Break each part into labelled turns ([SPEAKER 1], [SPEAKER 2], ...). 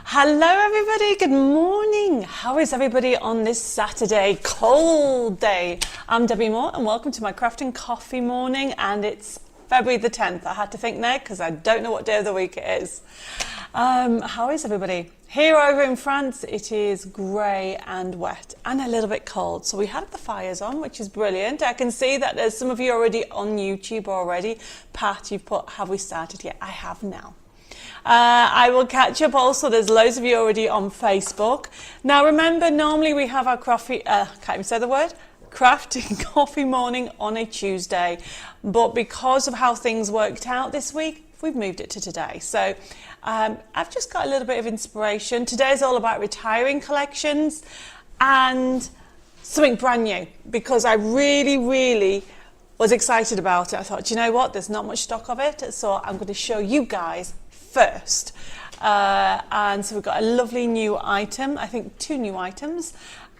[SPEAKER 1] Hello everybody, good morning. How is everybody on this Saturday, cold day? I'm Debbie Moore and welcome to my crafting coffee morning, and it's February the 10th. I had to think there because I don't know what day of the week it is. How is everybody? Here over in France it is grey and wet and a little bit cold, so we have the fires on, which is brilliant. I can see that there's some of you already on YouTube already. Pat, you've put, have we started yet? I have now. I will catch up also. There's loads of you already on Facebook. Now remember, normally we have our coffee, can't even say the word, crafting coffee morning on a Tuesday. But because of how things worked out this week, we've moved it to today. So I've just got a little bit of inspiration. Today's all about retiring collections and something brand new, because I really was excited about it. I thought, do you know what? There's not much stock of it, so I'm going to show you guys first. And so we've got a lovely new item, I think 2 new items,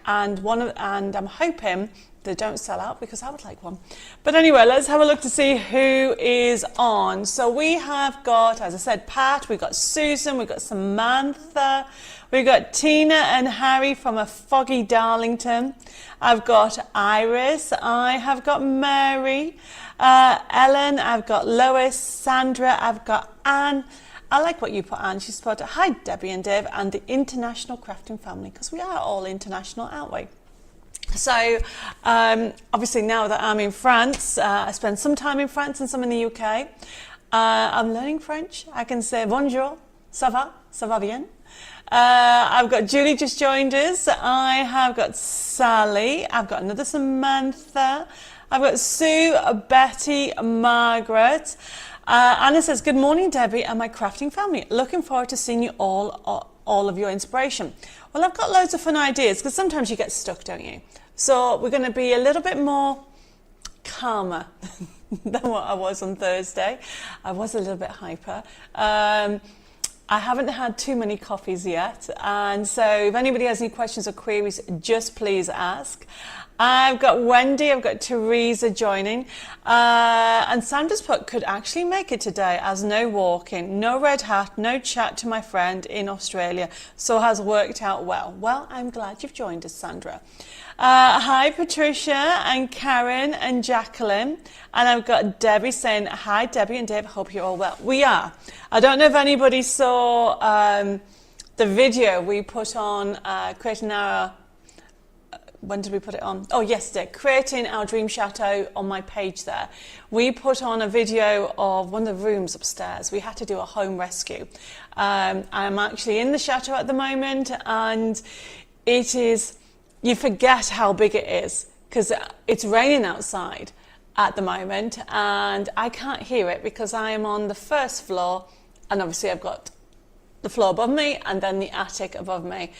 [SPEAKER 1] and I'm hoping they don't sell out because I would like one. But anyway, let's have a look to see who is on. So we have got, as I said, Pat, we've got Susan, we've got Samantha, we've got Tina and Harry from a foggy Darlington. I've got Iris, I have got Mary, Ellen, I've got Lois, Sandra, I've got Anne. I like what you put, Anne. She's put, hi Debbie and Dave and the international crafting family, because we are all international, aren't we? So obviously now that I'm in France, I spend some time in France and some in the UK. I'm learning French. I can say bonjour, ça va bien. I've got Julie just joined us. I have got Sally. I've got another Samantha. I've got Sue, Betty, Margaret. Anna says, good morning, Debbie and my crafting family. Looking forward to seeing you all of your inspiration. Well, I've got loads of fun ideas, because sometimes you get stuck, don't you? So we're going to be a little bit more calmer than what I was on Thursday. I was a little bit hyper. I haven't had too many coffees yet, and so if anybody has any questions or queries, just please ask. I've got Wendy, I've got Teresa joining, and Sandra's put, could actually make it today as no walking, no red hat, no chat to my friend in Australia, so has worked out well. Well, I'm glad you've joined us, Sandra. Hi Patricia and Karen and Jacqueline, and I've got Debbie saying, hi Debbie and Dave, hope you're all well. We are. I don't know if anybody saw the video we put on creating our, when did we put it on? Oh, yesterday, creating our dream chateau on my page there. We put on a video of one of the rooms upstairs. We had to do a home rescue. I'm actually in the chateau at the moment, and it is, you forget how big it is because it's raining outside at the moment, and I can't hear it because I am on the first floor, and obviously I've got the floor above me and then the attic above me.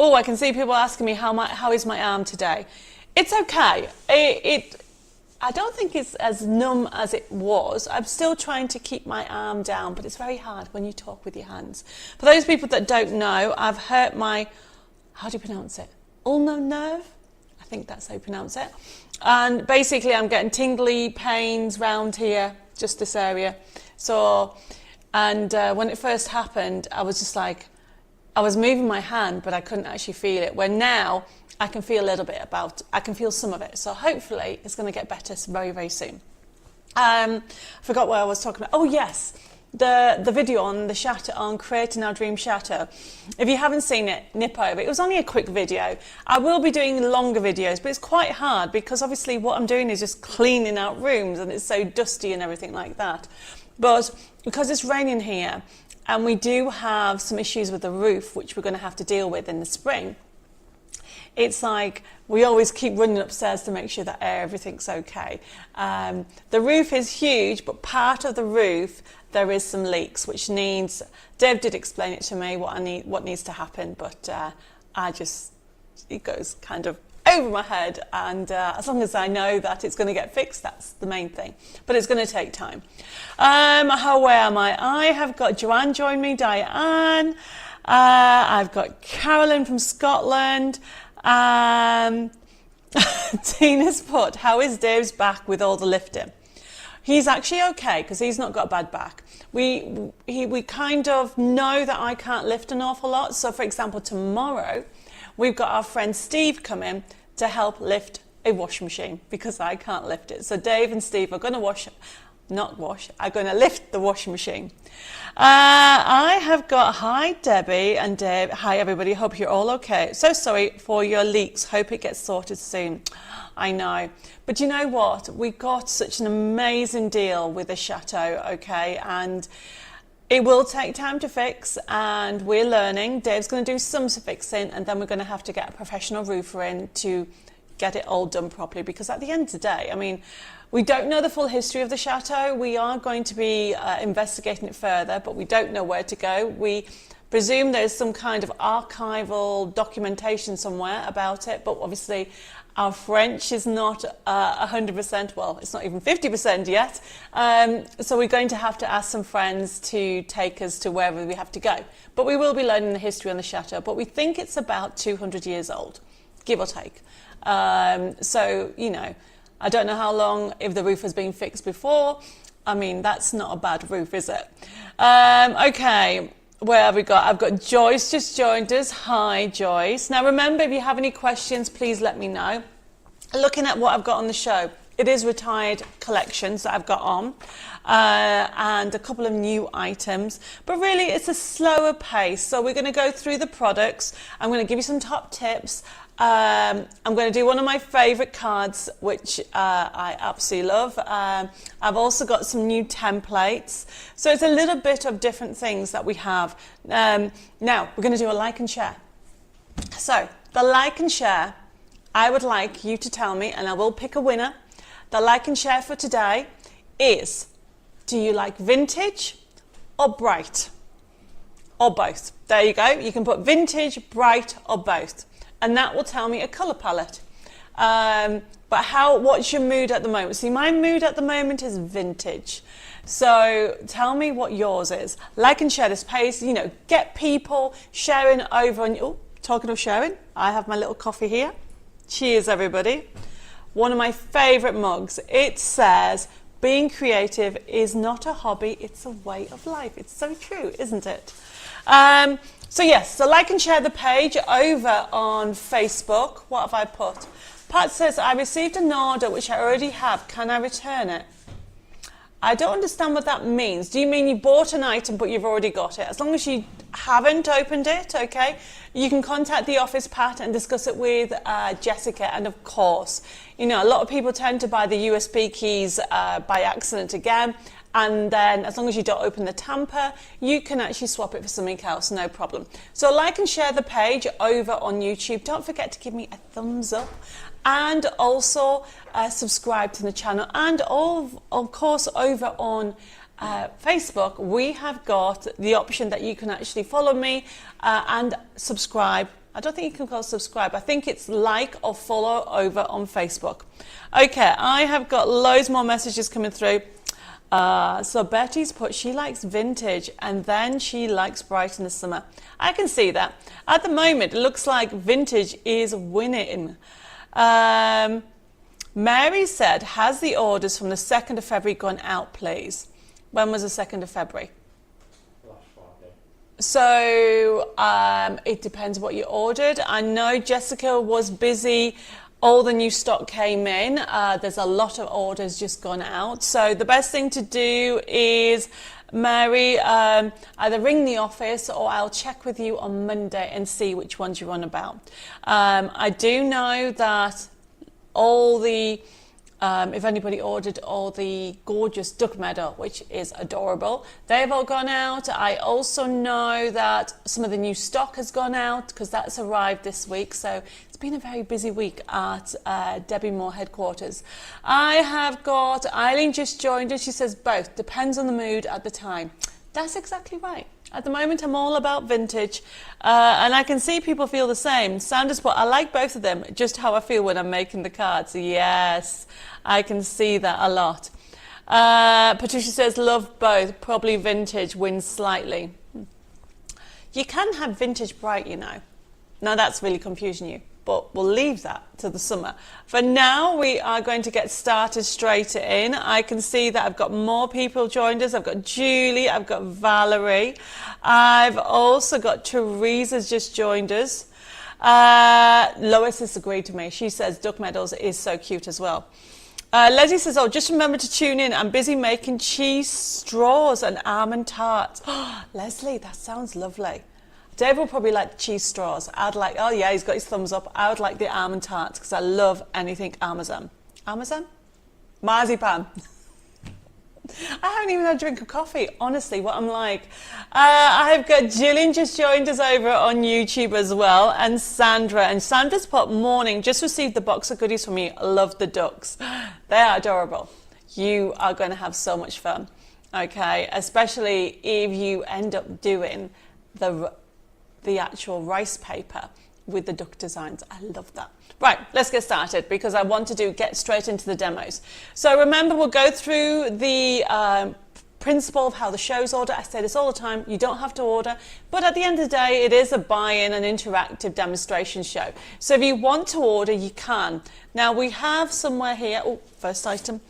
[SPEAKER 1] Oh, I can see people asking me how is my arm today. It's okay. I don't think it's as numb as it was. I'm still trying to keep my arm down, but it's very hard when you talk with your hands. For those people that don't know, I've hurt my, how do you pronounce it? Ulnar nerve? I think that's how you pronounce it. And basically I'm getting tingly pains round here, just this area. So, and when it first happened, I was just like, I was moving my hand, but I couldn't actually feel it. Where now I can feel a little bit I can feel some of it. So hopefully it's going to get better very soon. I forgot what I was talking about. Oh yes, the video on the chateau, on creating our dream chateau. If you haven't seen it, nip over. It was only a quick video. I will be doing longer videos, but it's quite hard because obviously what I'm doing is just cleaning out rooms and it's so dusty and everything like that. But because it's raining here, and we do have some issues with the roof, which we're going to have to deal with in the spring, it's like we always keep running upstairs to make sure that everything's okay. The roof is huge, but part of the roof, there is some leaks, which needs, Dave did explain it to me, what needs to happen, but it goes kind of over my head, and as long as I know that it's going to get fixed, that's the main thing. But it's going to take time. Where am I? I have got Joanne join me, Diane. I've got Carolyn from Scotland. Tina's put, how is Dave's back with all the lifting? He's actually okay because he's not got a bad back. We kind of know that I can't lift an awful lot. So for example, tomorrow we've got our friend Steve coming to help lift a washing machine because I can't lift it. So Dave and Steve are going to are going to lift the washing machine. I have got, hi Debbie and Dave, hi everybody, hope you're all okay. So sorry for your leaks, hope it gets sorted soon. I know, but you know what, we got such an amazing deal with the chateau, okay, and it will take time to fix and we're learning. Dave's going to do some fixing and then we're going to have to get a professional roofer in to get it all done properly, because at the end of the day, I mean, we don't know the full history of the chateau. We are going to be investigating it further, but we don't know where to go. We presume there's some kind of archival documentation somewhere about it, but obviously our French is not 100%, well, it's not even 50% yet. So we're going to have to ask some friends to take us to wherever we have to go. But we will be learning the history on the chateau, but we think it's about 200 years old, give or take. So, you know, I don't know how long, if the roof has been fixed before. I mean, that's not a bad roof, is it? Okay, where have we got? I've got Joyce just joined us. Hi, Joyce. Now, remember, if you have any questions, please let me know. Looking at what I've got on the show, it is retired collections that I've got on, and a couple of new items. But really, it's a slower pace. So we're going to go through the products. I'm going to give you some top tips. I'm going to do one of my favourite cards, which I absolutely love. I've also got some new templates. So it's a little bit of different things that we have. Now, we're going to do a like and share. So the like and share, I would like you to tell me, and I will pick a winner. The like and share for today is, do you like vintage or bright? Or both. There you go. You can put vintage, bright, or both. And that will tell me a colour palette. But what's your mood at the moment? See, my mood at the moment is vintage. So tell me what yours is. Like and share this page, you know, get people sharing over on, oh, talking of sharing, I have my little coffee here. Cheers, everybody. One of my favourite mugs. It says, being creative is not a hobby, it's a way of life. It's so true, isn't it? So yes, so like and share the page over on Facebook. What have I put? Pat says, I received an order which I already have. Can I return it? I don't understand what that means. Do you mean you bought an item but you've already got it? As long as you haven't opened it, okay, you can contact the office, Pat, and discuss it with Jessica. And of course, you know, a lot of people tend to buy the USB keys by accident again. And then as long as you don't open the tamper, you can actually swap it for something else, no problem. So like and share the page over on YouTube. Don't forget to give me a thumbs up. And also subscribe to the channel. And of course, over on Facebook, we have got the option that you can actually follow me and subscribe. I don't think you can call it subscribe. I think it's like or follow over on Facebook. Okay, I have got loads more messages coming through. So Betty's put, she likes vintage and then she likes bright in the summer. I can see that. At the moment, it looks like vintage is winning. Mary said, has the orders from the 2nd of February gone out, please? When was the 2nd of February?
[SPEAKER 2] Last Friday.
[SPEAKER 1] So it depends what you ordered. I know Jessica was busy. All the new stock came in. There's a lot of orders just gone out. So the best thing to do is, Mary, either ring the office or I'll check with you on Monday and see which ones you're on about. I do know that all the, if anybody ordered all the gorgeous duck meadow, which is adorable, they've all gone out. I also know that some of the new stock has gone out because that's arrived this week. So it's been a very busy week at Debbi Moore headquarters. I have got, Eileen just joined us. She says both, depends on the mood at the time. That's exactly right. At the moment, I'm all about vintage, and I can see people feel the same. Sanders put, I like both of them, just how I feel when I'm making the cards. Yes, I can see that a lot. Patricia says, love both, probably vintage wins slightly. You can have vintage bright, you know. Now that's really confusing you. but we'll leave that to the summer. For now, we are going to get started straight in. I can see that I've got more people joined us. I've got Julie, I've got Valerie. I've also got Teresa's just joined us. Lois has agreed to me. She says duck medals is so cute as well. Leslie says, oh, just remember to tune in. I'm busy making cheese straws and almond tarts. Oh, Leslie, that sounds lovely. Dave will probably like the cheese straws. I'd like, oh yeah, he's got his thumbs up. I would like the almond tarts because I love anything Amazon. Amazon? Marzipan. I haven't even had a drink of coffee, honestly, what I'm like. I've got Gillian just joined us over on YouTube as well, and Sandra. And Sandra's put, morning, just received the box of goodies from you. Love the ducks. They are adorable. You are going to have so much fun, okay? Especially if you end up doing the actual rice paper with the duck designs. I love that. Right, let's get started because I want to get straight into the demos. So remember, we'll go through the principle of how the shows order. I say this all the time, you don't have to order, but at the end of the day, it is a buy-in and interactive demonstration show. So if you want to order, you can. Now we have somewhere here, oh, first item.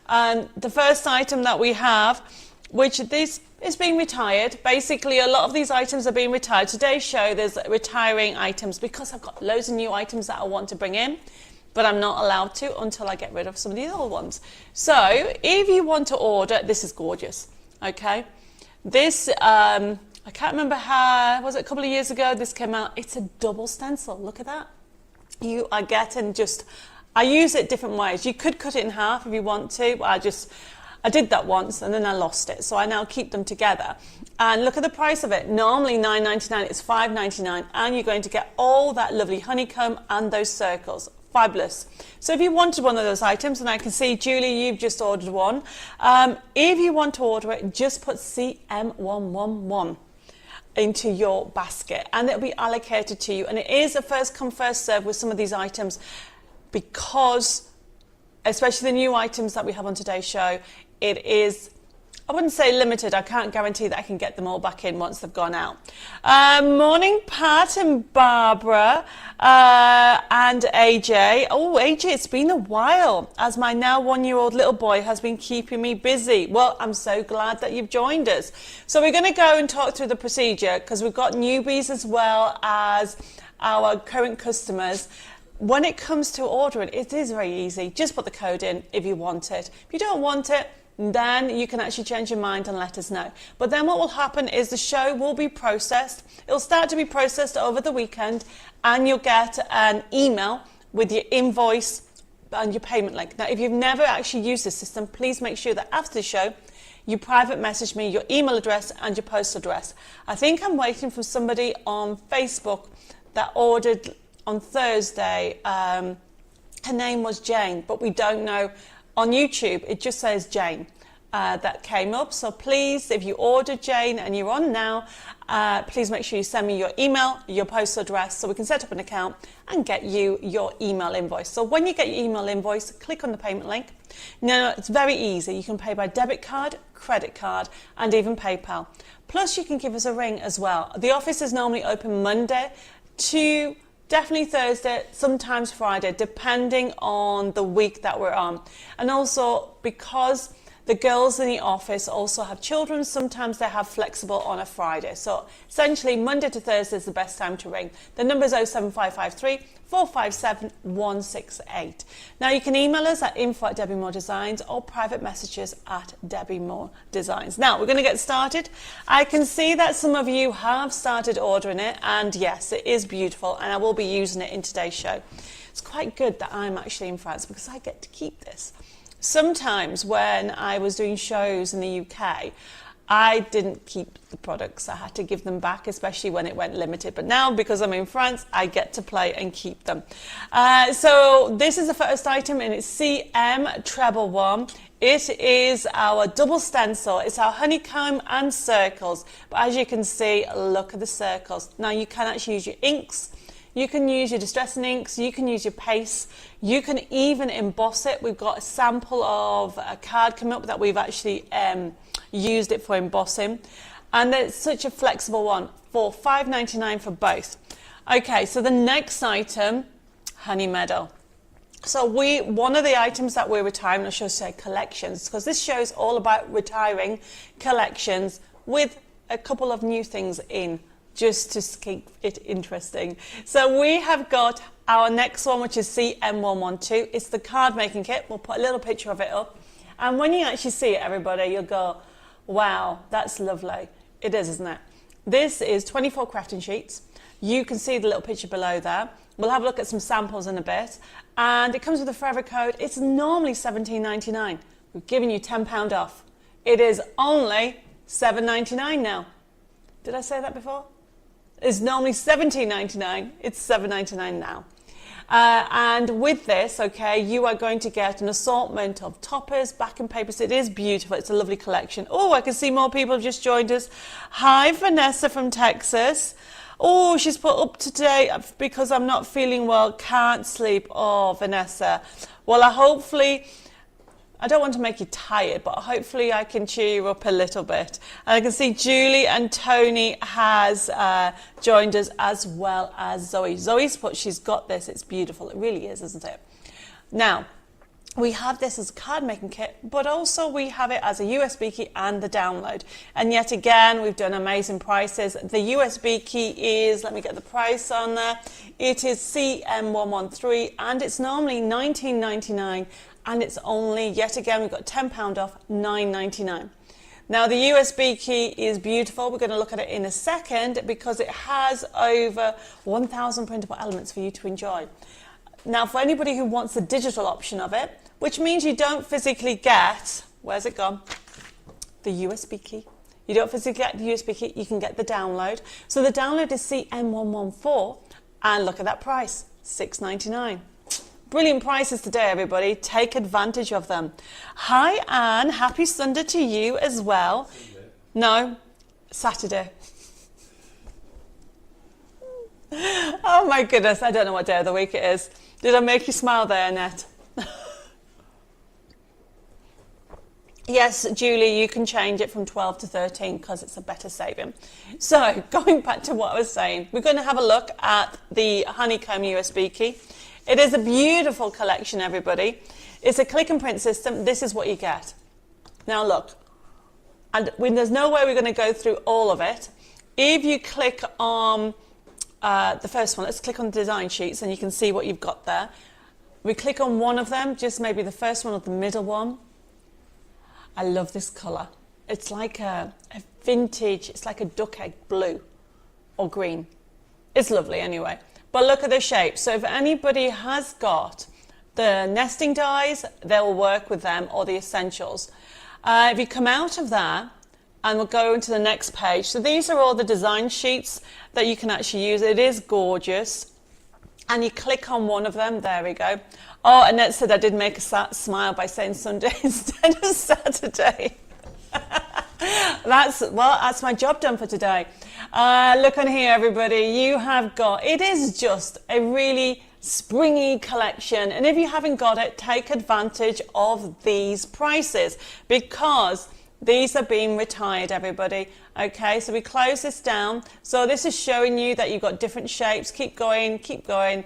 [SPEAKER 1] The first item that we have, which this is being retired. Basically, a lot of these items are being retired. Today's show, there's retiring items because I've got loads of new items that I want to bring in, but I'm not allowed to until I get rid of some of these old ones. So if you want to order, this is gorgeous, okay? This, I can't remember how, was it a couple of years ago this came out? It's a double stencil, look at that. You are getting I use it different ways. You could cut it in half if you want to, but I did that once and then I lost it, so I now keep them together. And look at the price of it. Normally $9.99, it's $5.99, and you're going to get all that lovely honeycomb and those circles. Fabulous. So if you wanted one of those items, and I can see, Julie, you've just ordered one. If you want to order it, just put CM111 into your basket and it'll be allocated to you. And it is a first come, first serve with some of these items because, especially the new items that we have on today's show, it is, I wouldn't say limited, I can't guarantee that I can get them all back in once they've gone out. Morning Pat and Barbara and AJ. Oh AJ, it's been a while as my now 1-year-old little boy has been keeping me busy. Well, I'm so glad that you've joined us. So we're going to go and talk through the procedure because we've got newbies as well as our current customers. When it comes to ordering, it is very easy. Just put the code in if you want it. If you don't want it, then you can actually change your mind and let us know. But then what will happen is the show will be processed. It'll start to be processed over the weekend and you'll get an email with your invoice and your payment link. Now, if you've never actually used this system, please make sure that after the show, you private message me your email address and your postal address. I think I'm waiting for somebody on Facebook that ordered on Thursday. Her name was Jane, but we don't know. On YouTube, it just says Jane that came up. So please, if you ordered Jane and you're on now, please make sure you send me your email, your postal address, so we can set up an account and get you your email invoice. So when you get your email invoice, click on the payment link. Now, it's very easy. You can pay by debit card, credit card, and even PayPal. Plus, you can give us a ring as well. The office is normally open Monday to definitely Thursday, sometimes Friday, depending on the week that we're on. And also, because the girls in the office also have children, sometimes they have flexible on a Friday. So essentially, Monday to Thursday is the best time to ring. The number is 07553 457 168. Now, you can email us at info@Debbi Moore Designs or private messages at Debbi Moore Designs. Now, we're going to get started. I can see that some of you have started ordering it, and yes, it is beautiful, and I will be using it in today's show. It's quite good that I'm actually in France because I get to keep this. Sometimes when I was doing shows in the UK, I didn't keep the products. I had to give them back, especially when it went limited. But now, because I'm in France, I get to play and keep them. So this is the first item, and it's CM111. It is our double stencil. It's our honeycomb and circles. But as you can see, look at the circles. Now, you can actually use your inks. You can use your distressing inks, you can use your paste, you can even emboss it. We've got a sample of a card coming up that we've actually used it for embossing. And it's such a flexible one for $5.99 for both. Okay, so the next item Honey Meadow. So one of the items that we're retiring, I should say collections, because this show is all about retiring collections with a couple of new things in, just to keep it interesting. So we have got our next one, which is CM112. It's the card making kit. We'll put a little picture of it up. And when you actually see it, everybody, you'll go, wow, that's lovely. It is, isn't it? This is 24 crafting sheets. You can see the little picture below there. We'll have a look at some samples in a bit. And it comes with a forever code. It's normally $17.99. We've given you £10 off. It is only $7.99 now. Did I say that before? It's normally $17.99. It's $7.99 now. And with this, okay, you are going to get an assortment of toppers, backing papers. It is beautiful. It's a lovely collection. Oh, I can see more people have just joined us. Hi, Vanessa from Texas. Oh, she's put up today because I'm not feeling well, can't sleep. Oh, Vanessa. Well, I don't want to make you tired, but hopefully I can cheer you up a little bit. And I can see Julie and Tony has joined us, as well as Zoe. Zoe's put, she's got this. It's beautiful. It really is, isn't it? Now, we have this as a card making kit, but also we have it as a USB key and the download. And yet again, we've done amazing prices. The USB key is, let me get the price on there. It is CM113 and it's normally $19.99. And it's only, yet again, we've got £10 off, $9.99. Now, the USB key is beautiful. We're going to look at it in a second because it has over 1,000 printable elements for you to enjoy. Now, for anybody who wants the digital option of it, which means you don't physically get, where's it gone? The USB key. You don't physically get the USB key, you can get the download. So the download is CM114, and look at that price, $6.99. Brilliant prices today, everybody. Take advantage of them. Hi, Anne. Happy Sunday to you as well. Sunday. No, Saturday. Oh, my goodness. I don't know what day of the week it is. Did I make you smile there, Annette? Yes, Julie, you can change it from 12 to 13 because it's a better saving. So, going back to what I was saying, we're going to have a look at the Honeycomb USB key. It is a beautiful collection, everybody. It's a click and print system. This is what you get. Now look, and there's no way we're going to go through all of it. If you click on the first one, let's click on design sheets and you can see what you've got there. We click on one of them, just maybe the first one or the middle one. I love this colour. It's like a vintage, it's like a duck egg blue or green. It's lovely anyway. But look at the shape. So if anybody has got the nesting dies, they'll work with them, or the essentials. If you come out of there, and we'll go into the next page. So these are all the design sheets that you can actually use. It is gorgeous. And you click on one of them. There we go. Oh, Annette said I did make a smile by saying Sunday instead of Saturday. That's my job done for today. Look on here, everybody. You have got, it is just a really springy collection. And if you haven't got it, take advantage of these prices because these are being retired, everybody. Okay, so we close this down. So this is showing you that you've got different shapes. Keep going, keep going.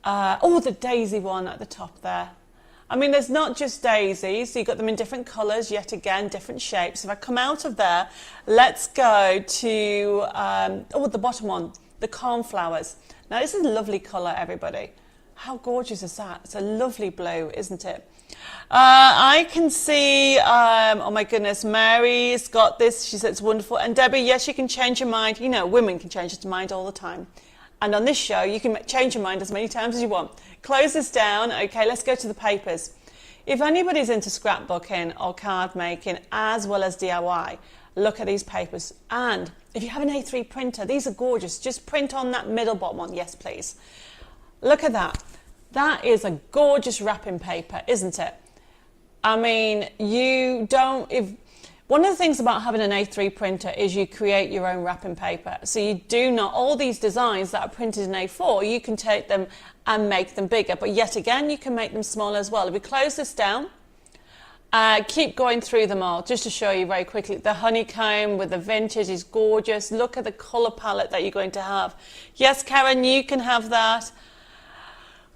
[SPEAKER 1] Oh, the daisy one at the top there. I mean, there's not just daisies. So you've got them in different colours, yet again, different shapes. If I come out of there, let's go to, the bottom one, the cornflowers. Now, this is a lovely colour, everybody. How gorgeous is that? It's a lovely blue, isn't it? I can see, oh my goodness, Mary's got this. She said it's wonderful. And Debbi, yes, you can change your mind. You know, women can change their mind all the time. And on this show, you can change your mind as many times as you want. Close this down. Okay, let's go to the papers. If anybody's into scrapbooking or card making as well as DIY, look at these papers. And if you have an A3 printer, these are gorgeous. Just print on that middle bottom one. Yes, please. Look at that. That is a gorgeous wrapping paper, isn't it? I mean, one of the things about having an A3 printer is you create your own wrapping paper. So you do not, all these designs that are printed in A4, you can take them and make them bigger. But yet again, you can make them smaller as well. If we close this down, keep going through them all, just to show you very quickly. The honeycomb with the vintage is gorgeous. Look at the colour palette that you're going to have. Yes, Karen, you can have that.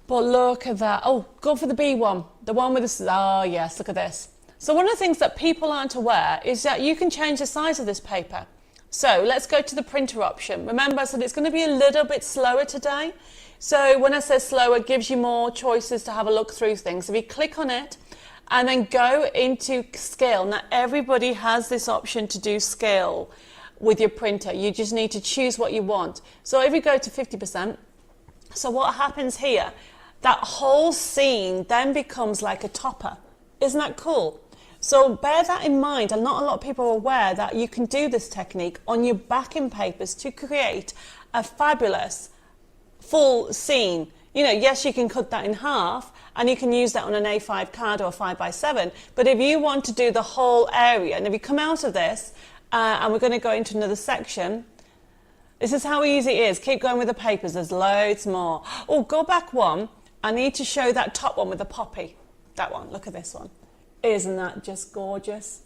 [SPEAKER 1] But look at that. Oh, go for the B one. The one with the, oh yes, look at this. So one of the things that people aren't aware is that you can change the size of this paper. So let's go to the printer option. Remember, I said it's going to be a little bit slower today. So when I say slower, it gives you more choices to have a look through things. If you click on it and then go into scale. Now everybody has this option to do scale with your printer. You just need to choose what you want. So if you go to 50%, so what happens here, that whole scene then becomes like a topper. Isn't that cool? So bear that in mind, and not a lot of people are aware that you can do this technique on your backing papers to create a fabulous full scene. You know, yes, you can cut that in half and you can use that on an A5 card or a 5x7, but if you want to do the whole area, and if you come out of this, and we're going to go into another section, this is how easy it is. Keep going with the papers, there's loads more. Oh, go back one. I need to show that top one with the poppy. That one, look at this one. Isn't that just gorgeous?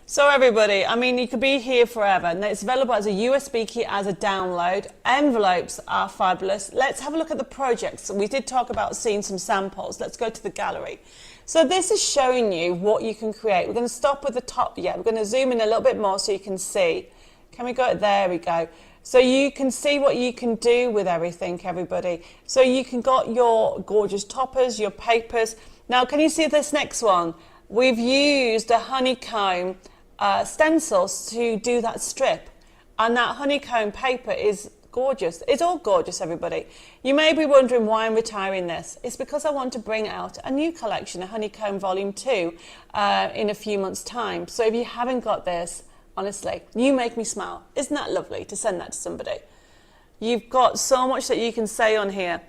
[SPEAKER 1] So everybody, I mean, you could be here forever. And it's available as a USB key, as a download. Envelopes are fabulous. Let's have a look at the projects. We did talk about seeing some samples. Let's go to the gallery. So this is showing you what you can create. We're going to stop with the top. Yeah, we're going to zoom in a little bit more so you can see. Can we go? There we go. So you can see what you can do with everything, everybody. So you can got your gorgeous toppers, your papers. Now, can you see this next one? We've used a honeycomb stencils to do that strip, and that honeycomb paper is gorgeous. It's all gorgeous, everybody. You may be wondering why I'm retiring this. It's because I want to bring out a new collection, a Honeycomb Volume 2, in a few months' time. So if you haven't got this, honestly, you make me smile. Isn't that lovely to send that to somebody? You've got so much that you can say on here.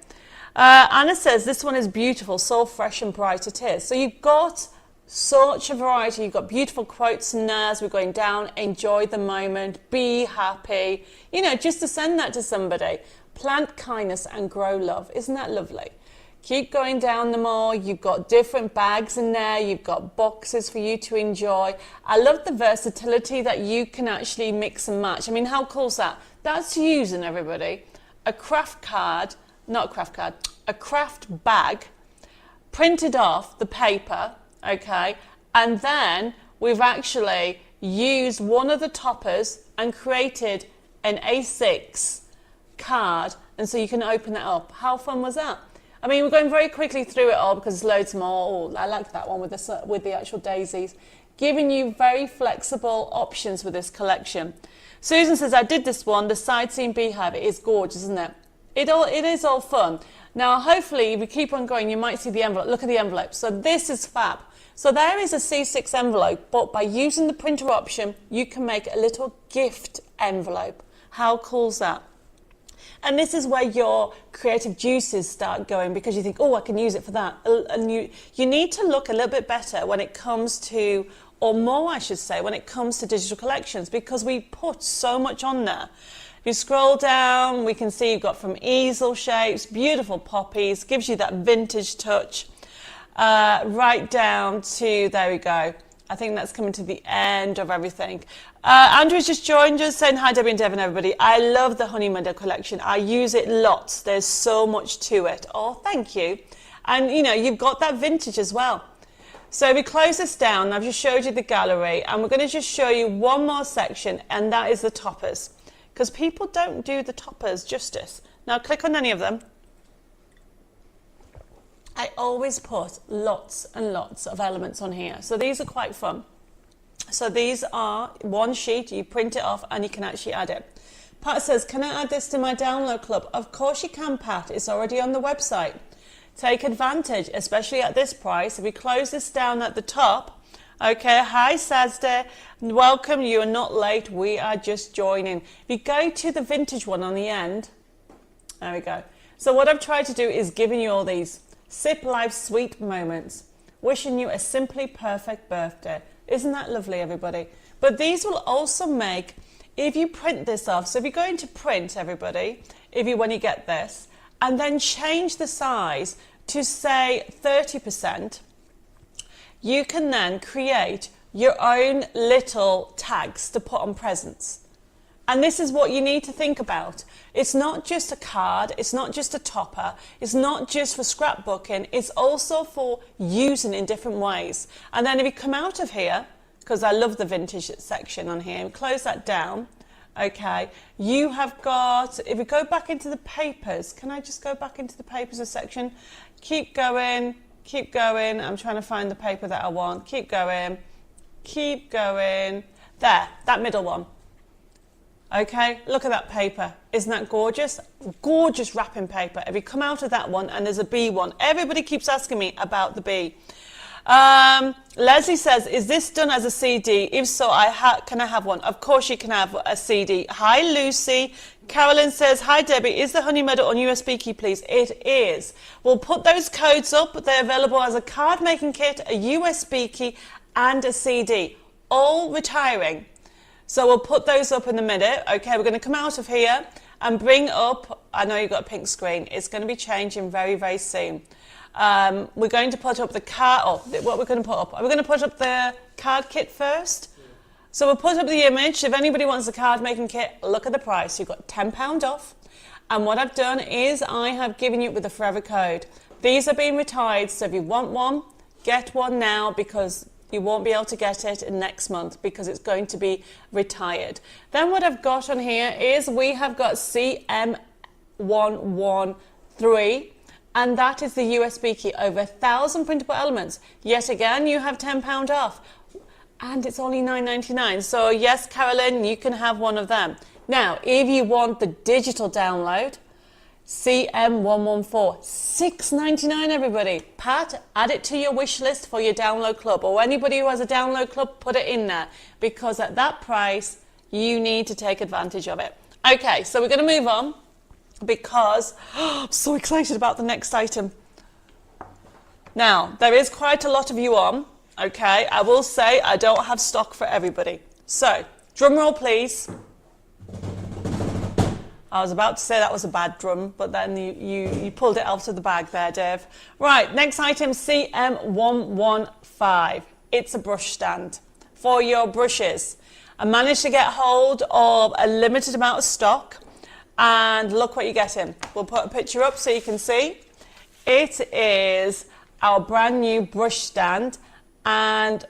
[SPEAKER 1] Anna says this one is beautiful, so fresh and bright it is. So you've got such a variety. You've got beautiful quotes and as we're going down. Enjoy the moment, be happy, you know, just to send that to somebody. Plant kindness and grow love. Isn't that lovely? Keep going down the more. You've got different bags in there. You've got boxes for you to enjoy. I love the versatility that you can actually mix and match. I mean, how cool is that? That's using, everybody, a craft card, not a craft card, a craft bag, printed off the paper, okay, and then we've actually used one of the toppers and created an A6 card, and so you can open it up. How fun was that? I mean, we're going very quickly through it all because there's loads more. Oh, I like that one with the actual daisies. Giving you very flexible options with this collection. Susan says, I did this one, the side seam beehive. It is gorgeous, isn't it? It is all fun. Now, hopefully, if we keep on going, you might see the envelope. Look at the envelope. So this is fab. So there is a C6 envelope, but by using the printer option, you can make a little gift envelope. How cool is that? And this is where your creative juices start going, because you think, oh, I can use it for that. And you need to look a little bit better when it comes to, or more I should say, when it comes to digital collections, because we put so much on there. If you scroll down, we can see you've got from easel shapes, beautiful poppies, gives you that vintage touch, right down to, there we go. I think that's coming to the end of everything. Andrew's just joined us saying, hi, Debbie and Devon, everybody. I love the Honey Meadow collection. I use it lots. There's so much to it. Oh, thank you. And, you know, you've got that vintage as well. So we close this down. I've just showed you the gallery, and we're going to just show you one more section, and that is the toppers. Because people don't do the toppers justice. Now, click on any of them. I always put lots and lots of elements on here. So these are quite fun. So these are one sheet, you print it off and you can actually add it. Pat says, can I add this to my download club? Of course you can, Pat. It's already on the website. Take advantage, especially at this price. If we close this down at the top, okay, hi Sazda, welcome, you are not late, we are just joining. If you go to the vintage one on the end, there we go. So what I've tried to do is giving you all these sip life sweet moments, wishing you a simply perfect birthday. Isn't that lovely, everybody? But these will also make, if you print this off, so if you're going to print, everybody, when you get this, and then change the size to say 30%, you can then create your own little tags to put on presents. And this is what you need to think about. It's not just a card, it's not just a topper, it's not just for scrapbooking, it's also for using in different ways. And then if you come out of here, because I love the vintage section on here, close that down, okay, you have got, if we go back into the papers, can I just go back into the papers section? Keep going, I'm trying to find the paper that I want, keep going, there, that middle one. Okay, look at that paper. Isn't that gorgeous? Gorgeous wrapping paper. If you come out of that one, and there's a B one, everybody keeps asking me about the B. Leslie says, is this done as a CD? If so, can I have one? Of course you can have a CD. Hi, Lucy. Carolyn says, hi, Debbie. Is the Honey Medal on USB key, please? It is. We'll put those codes up. They're available as a card making kit, a USB key, and a CD. All retiring. So we'll put those up in a minute. Okay, we're going to come out of here and bring up, I know you've got a pink screen, it's going to be changing very, very soon. We're going to put up the card, what we're going to put up? Are we going to put up the card kit first? Yeah. So we'll put up the image. If anybody wants the card making kit, look at the price. You've got £10 off. And what I've done is I have given you with the forever code. These are being retired, so if you want one, get one now, because you won't be able to get it in next month because it's going to be retired. Then what I've got on here is we have got CM113, and that is the USB key, over 1,000 printable elements. Yet again, you have £10 off, and it's only $9.99. So yes, Carolyn, you can have one of them. Now, if you want the digital download, CM114, $6.99, everybody. Pat, add it to your wish list for your download club, or anybody who has a download club, put it in there, because at that price you need to take advantage of it. Okay, so we're going to move on, because I'm so excited about the next item. Now, there is quite a lot of you on. Okay, I will say I don't have stock for everybody, so drum roll please. I was about to say that was a bad drum, but then you pulled it out of the bag there, Dave. Right, next item, CM115. It's a brush stand for your brushes. I managed to get hold of a limited amount of stock, and look what you're getting. We'll put a picture up so you can see. It is our brand new brush stand and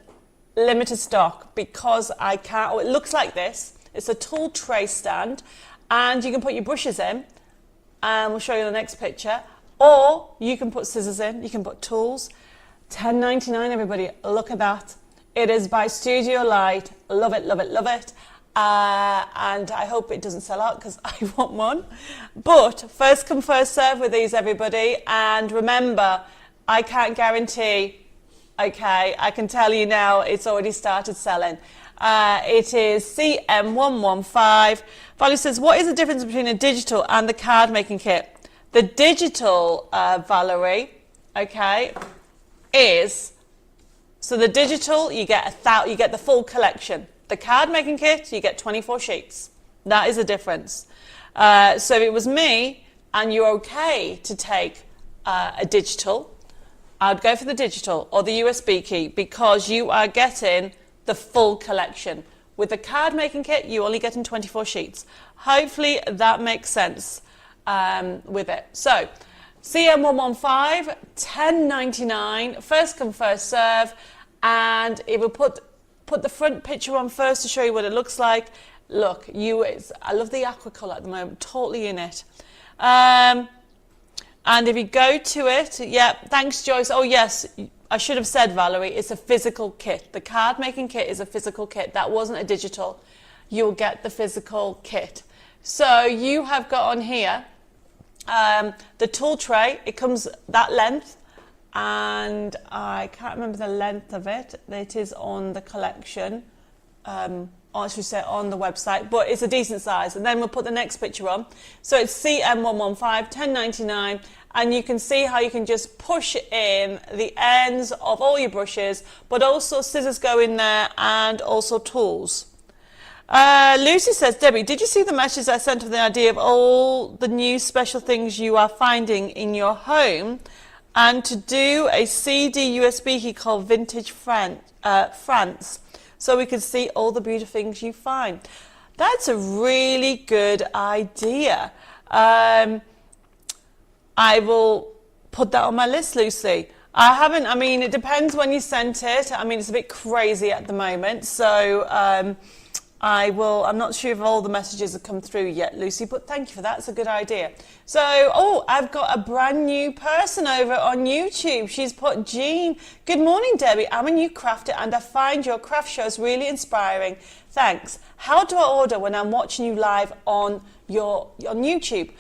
[SPEAKER 1] limited stock, because I can't, it looks like this. It's a tool tray stand. And you can put your brushes in, and we'll show you the next picture. Or you can put scissors in, you can put tools. $10.99, everybody, look at that. It is by Studio Light. Love it, love it, love it. And I hope it doesn't sell out, because I want one. But first come, first serve with these, everybody. And remember, I can't guarantee, okay, I can tell you now, it's already started selling. It is CM115. Valerie says, what is the difference between a digital and the card making kit? The digital, Valerie, okay, is, so the digital, you get the full collection. The card making kit, you get 24 sheets. That is the difference. So if it was me and you're okay to take a digital, I'd go for the digital or the USB key, because you are getting the full collection. With the card making kit, you only get in 24 sheets. Hopefully that makes sense with it. So CM115, $10.99, first come, first serve. And it will put the front picture on first to show you what it looks like. Look, I love the aqua colour at the moment, totally in it. And if you go to it, yeah, thanks Joyce. Oh yes, I should have said, Valerie, it's a physical kit. The card making kit is a physical kit. That wasn't a digital. You'll get the physical kit. So you have got on here the tool tray. It comes that length, and I can't remember the length of it. It is on the collection, or I should say on the website, but it's a decent size. And then we'll put the next picture on. So it's CM115, $10.99. And you can see how you can just push in the ends of all your brushes, but also scissors go in there, and also tools. Lucy says, Debbie, did you see the message I sent of the idea of all the new special things you are finding in your home, and to do a CD USB key called Vintage France, so we can see all the beautiful things you find? That's a really good idea. I will put that on my list, Lucy. I mean, it depends when you sent it. I mean, it's a bit crazy at the moment. So I'm not sure if all the messages have come through yet, Lucy, but thank you for that. It's a good idea. So, I've got a brand new person over on YouTube. She's put, Jean, good morning, Debbie. I'm a new crafter and I find your craft shows really inspiring. Thanks. How do I order when I'm watching you live on YouTube?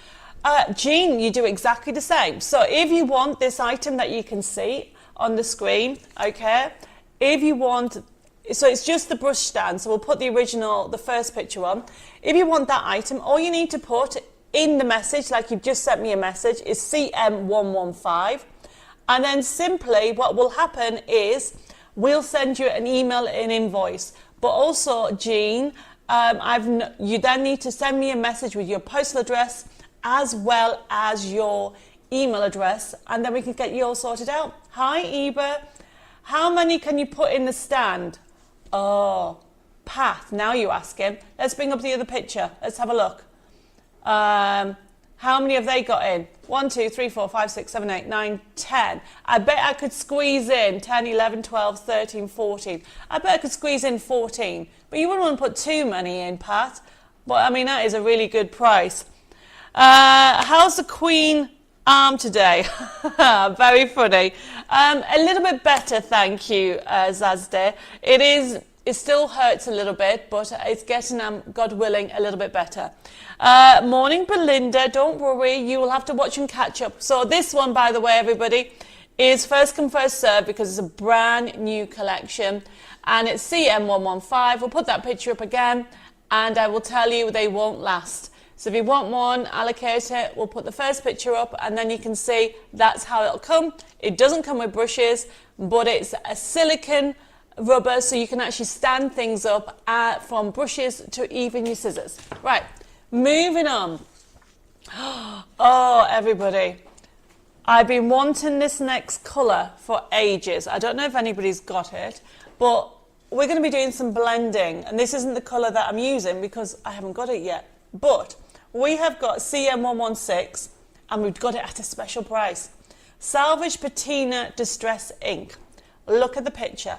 [SPEAKER 1] Jean, you do exactly the same. So if you want this item that you can see on the screen, okay, so it's just the brush stand, so we'll put the first picture on. If you want that item, all you need to put in the message, like you've just sent me a message, is CM115. And then simply what will happen is we'll send you an email, an invoice. But also, Jean, you then need to send me a message with your postal address as well as your email address, and then we can get you all sorted out. Hi, Eba. How many can you put in the stand? Oh, Path, now you're asking. Let's bring up the other picture. Let's have a look. How many have they got in? 1, 2, 3, 4, 5, 6, 7, 8, 9, 10. I bet I could squeeze in 10, 11, 12, 13, 14. I bet I could squeeze in 14. But you wouldn't want to put too many in, Pat. But, I mean, that is a really good price. How's the Queen arm today? Very funny. A little bit better, thank you, Zazde. It still hurts a little bit, but it's getting, God willing, a little bit better. Morning, Belinda. Don't worry, you will have to watch and catch up. So this one, by the way, everybody, is first come, first serve because it's a brand new collection. And it's CM115. We'll put that picture up again, and I will tell you they won't last. So if you want one, allocate it. We'll put the first picture up and then you can see that's how it'll come. It doesn't come with brushes, but it's a silicone rubber so you can actually stand things up from brushes to even your scissors. Right, moving on. Oh, everybody. I've been wanting this next colour for ages. I don't know if anybody's got it, but we're going to be doing some blending. And this isn't the colour that I'm using because I haven't got it yet. But we have got CM116 and we've got it at a special price. Salvage Patina Distress Ink. Look at the picture.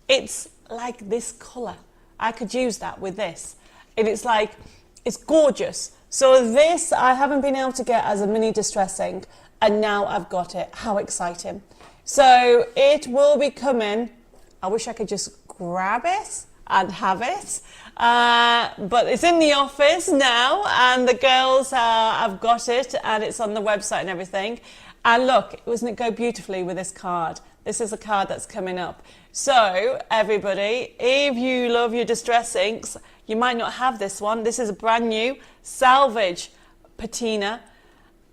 [SPEAKER 1] It's like this colour. I could use that with this. And it's gorgeous. So this I haven't been able to get as a mini distress ink and now I've got it. How exciting. So it will be coming. I wish I could just grab it and have it. But it's in the office now and the girls have got it and it's on the website and everything. And look, doesn't it go beautifully with this card? This is a card that's coming up. So everybody, if you love your distress inks, you might not have this one. This is a brand new Salvage Patina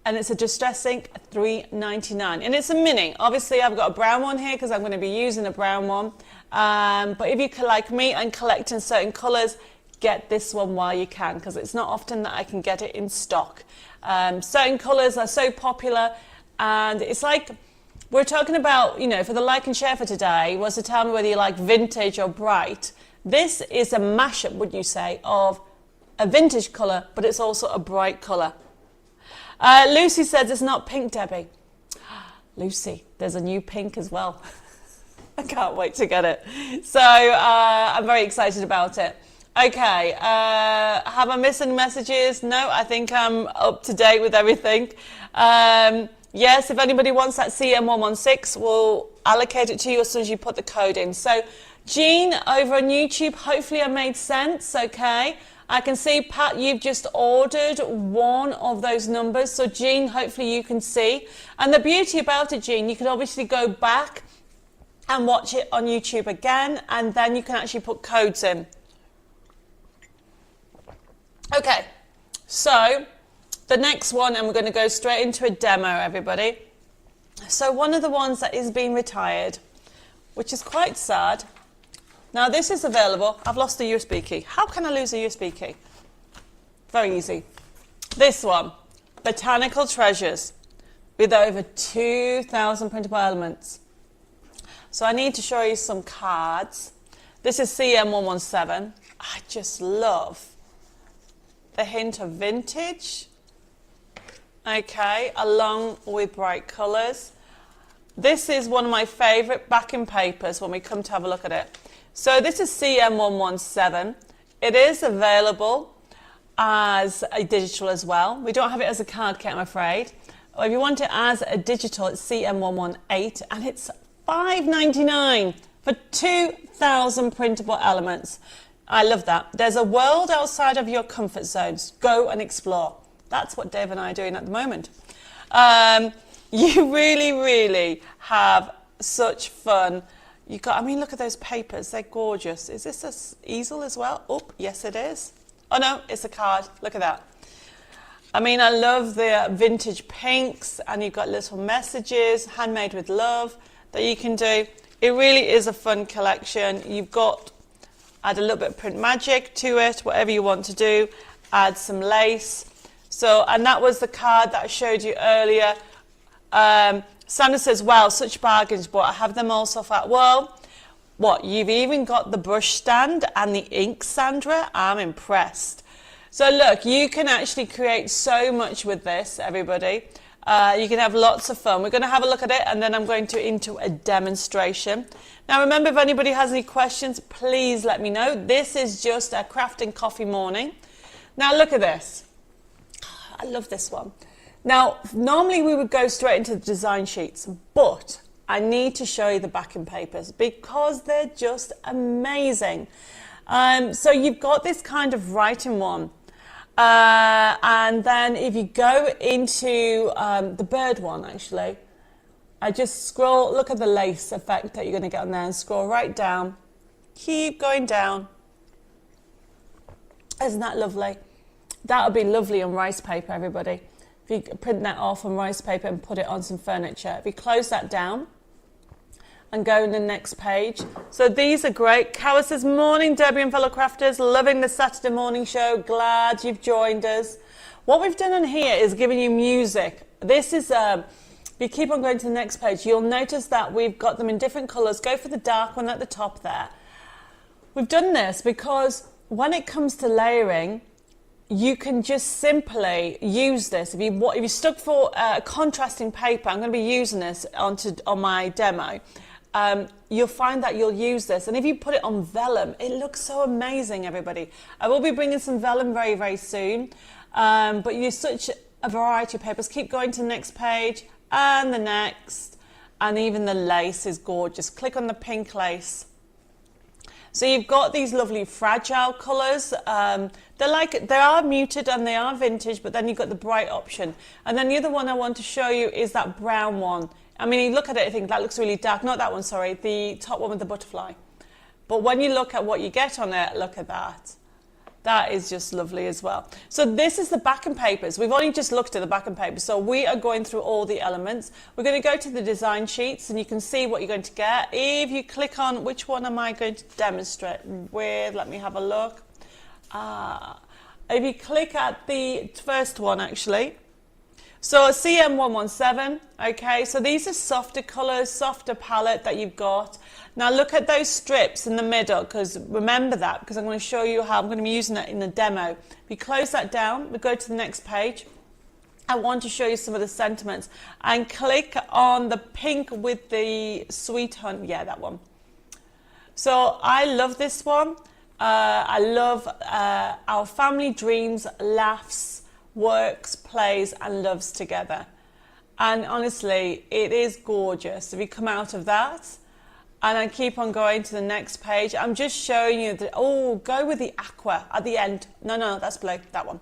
[SPEAKER 1] and it's a distress ink, $3.99, and it's a mini. Obviously I've got a brown one here because I'm going to be using a brown one. But if you like me and collect in certain colours, get this one while you can because it's not often that I can get it in stock. Certain colours are so popular and it's like we're talking about, for the like and share for today was to tell me whether you like vintage or bright. This is a mashup, would you say, of a vintage colour, but it's also a bright colour. Lucy says it's not pink, Debbie. Lucy, there's a new pink as well. I can't wait to get it. So I'm very excited about it. Okay, have I missed any messages? No, I think I'm up to date with everything. Yes, if anybody wants that CM116, we'll allocate it to you as soon as you put the code in. So Jean, over on YouTube, hopefully I made sense, okay? I can see, Pat, you've just ordered one of those numbers. So Jean, hopefully you can see. And the beauty about it, Jean, you can obviously go back and watch it on YouTube again, and then you can actually put codes in. Okay, so the next one, and we're going to go straight into a demo, everybody. So one of the ones that is being retired, which is quite sad. Now this is available. I've lost the USB key. How can I lose a USB key? Very easy. This one, Botanical Treasures, with over 2,000 printable elements. So I need to show you some cards. This is CM117. I just love a hint of vintage, okay, along with bright colours. This is one of my favourite backing papers when we come to have a look at it. So this is CM117. It is available as a digital as well. We don't have it as a card kit, I'm afraid. Or if you want it as a digital, it's CM118, and it's $5.99 for 2,000 printable elements. I love that. There's a world outside of your comfort zones. Go and explore. That's what Dave and I are doing at the moment. You really, really have such fun. I mean, look at those papers. They're gorgeous. Is this an easel as well? Oh, yes, it is. Oh, no, it's a card. Look at that. I mean, I love the vintage pinks, and you've got little messages, handmade with love, that you can do. It really is a fun collection. You've got, add a little bit of print magic to it, whatever you want to do. Add some lace. So, and that was the card that I showed you earlier. Sandra says, wow, such bargains, but I have them all so far. Well, what, you've even got the brush stand and the ink, Sandra? I'm impressed. So look, you can actually create so much with this, everybody. You can have lots of fun. We're going to have a look at it, and then I'm going into a demonstration. Now remember, if anybody has any questions, please let me know. This is just a craft and coffee morning. Now look at this. I love this one. Now, normally we would go straight into the design sheets, but I need to show you the backing papers because they're just amazing. So you've got this kind of writing one. And then if you go into the bird one, actually, I just scroll, look at the lace effect that you're going to get on there, and scroll right down. Keep going down. Isn't that lovely? That would be lovely on rice paper, everybody. If you print that off on rice paper and put it on some furniture. If you close that down and go in the next page. So these are great. Cara says, morning, Debbie and fellow crafters. Loving the Saturday morning show. Glad you've joined us. What we've done on here is giving you music. This is, if you keep on going to the next page, you'll notice that we've got them in different colours. Go for the dark one at the top there. We've done this because when it comes to layering, you can just simply use this. If you stuck for contrasting paper, I'm going to be using this on my demo. You'll find that you'll use this, and if you put it on vellum, it looks so amazing, everybody. I will be bringing some vellum very, very soon, but use such a variety of papers. Keep going to the next page and the next, and even the lace is gorgeous. Click on the pink lace. So you've got these lovely fragile colours. They are muted and they are vintage, but then you've got the bright option. And then the other one I want to show you is that brown one. I mean, you look at it, I think that looks really dark. Not that one, sorry, the top one with the butterfly. But when you look at what you get on it, look at that. That is just lovely as well. So this is the backing papers. We've only just looked at the backing papers, so we are going through all the elements. We're going to go to the design sheets, and you can see what you're going to get. If you click on, which one am I going to demonstrate with? Let me have a look. If you click at the first one, actually. So CM117, okay, so these are softer colours, softer palette that you've got. Now look at those strips in the middle, because remember that, because I'm going to show you how I'm going to be using it in the demo. If you close that down, we go to the next page. I want to show you some of the sentiments. And click on the pink with the sweet honey, yeah, that one. So I love this one. I love our family dreams, laughs, works, plays and loves together. And honestly, it is gorgeous. If you come out of that and I keep on going to the next page, I'm just showing you that, oh, go with the aqua at the end. No, that's blue, that one.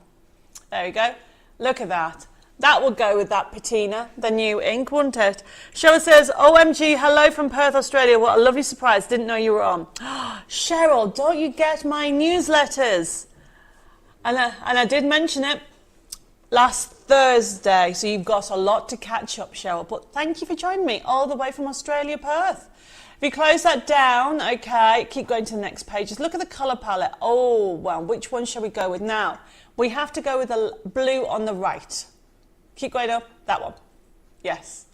[SPEAKER 1] There you go. Look at that. That will go with that patina, the new ink, wouldn't it? Cheryl says, OMG, hello from Perth, Australia. What a lovely surprise. Didn't know you were on. Cheryl, don't you get my newsletters? And I did mention it last Thursday, so you've got a lot to catch up, Cheryl. But thank you for joining me all the way from Australia, Perth. If you close that down, okay, keep going to the next page. Just look at the colour palette. Oh, well, which one shall we go with now? We have to go with the blue on the right. Keep going up, that one. Yes.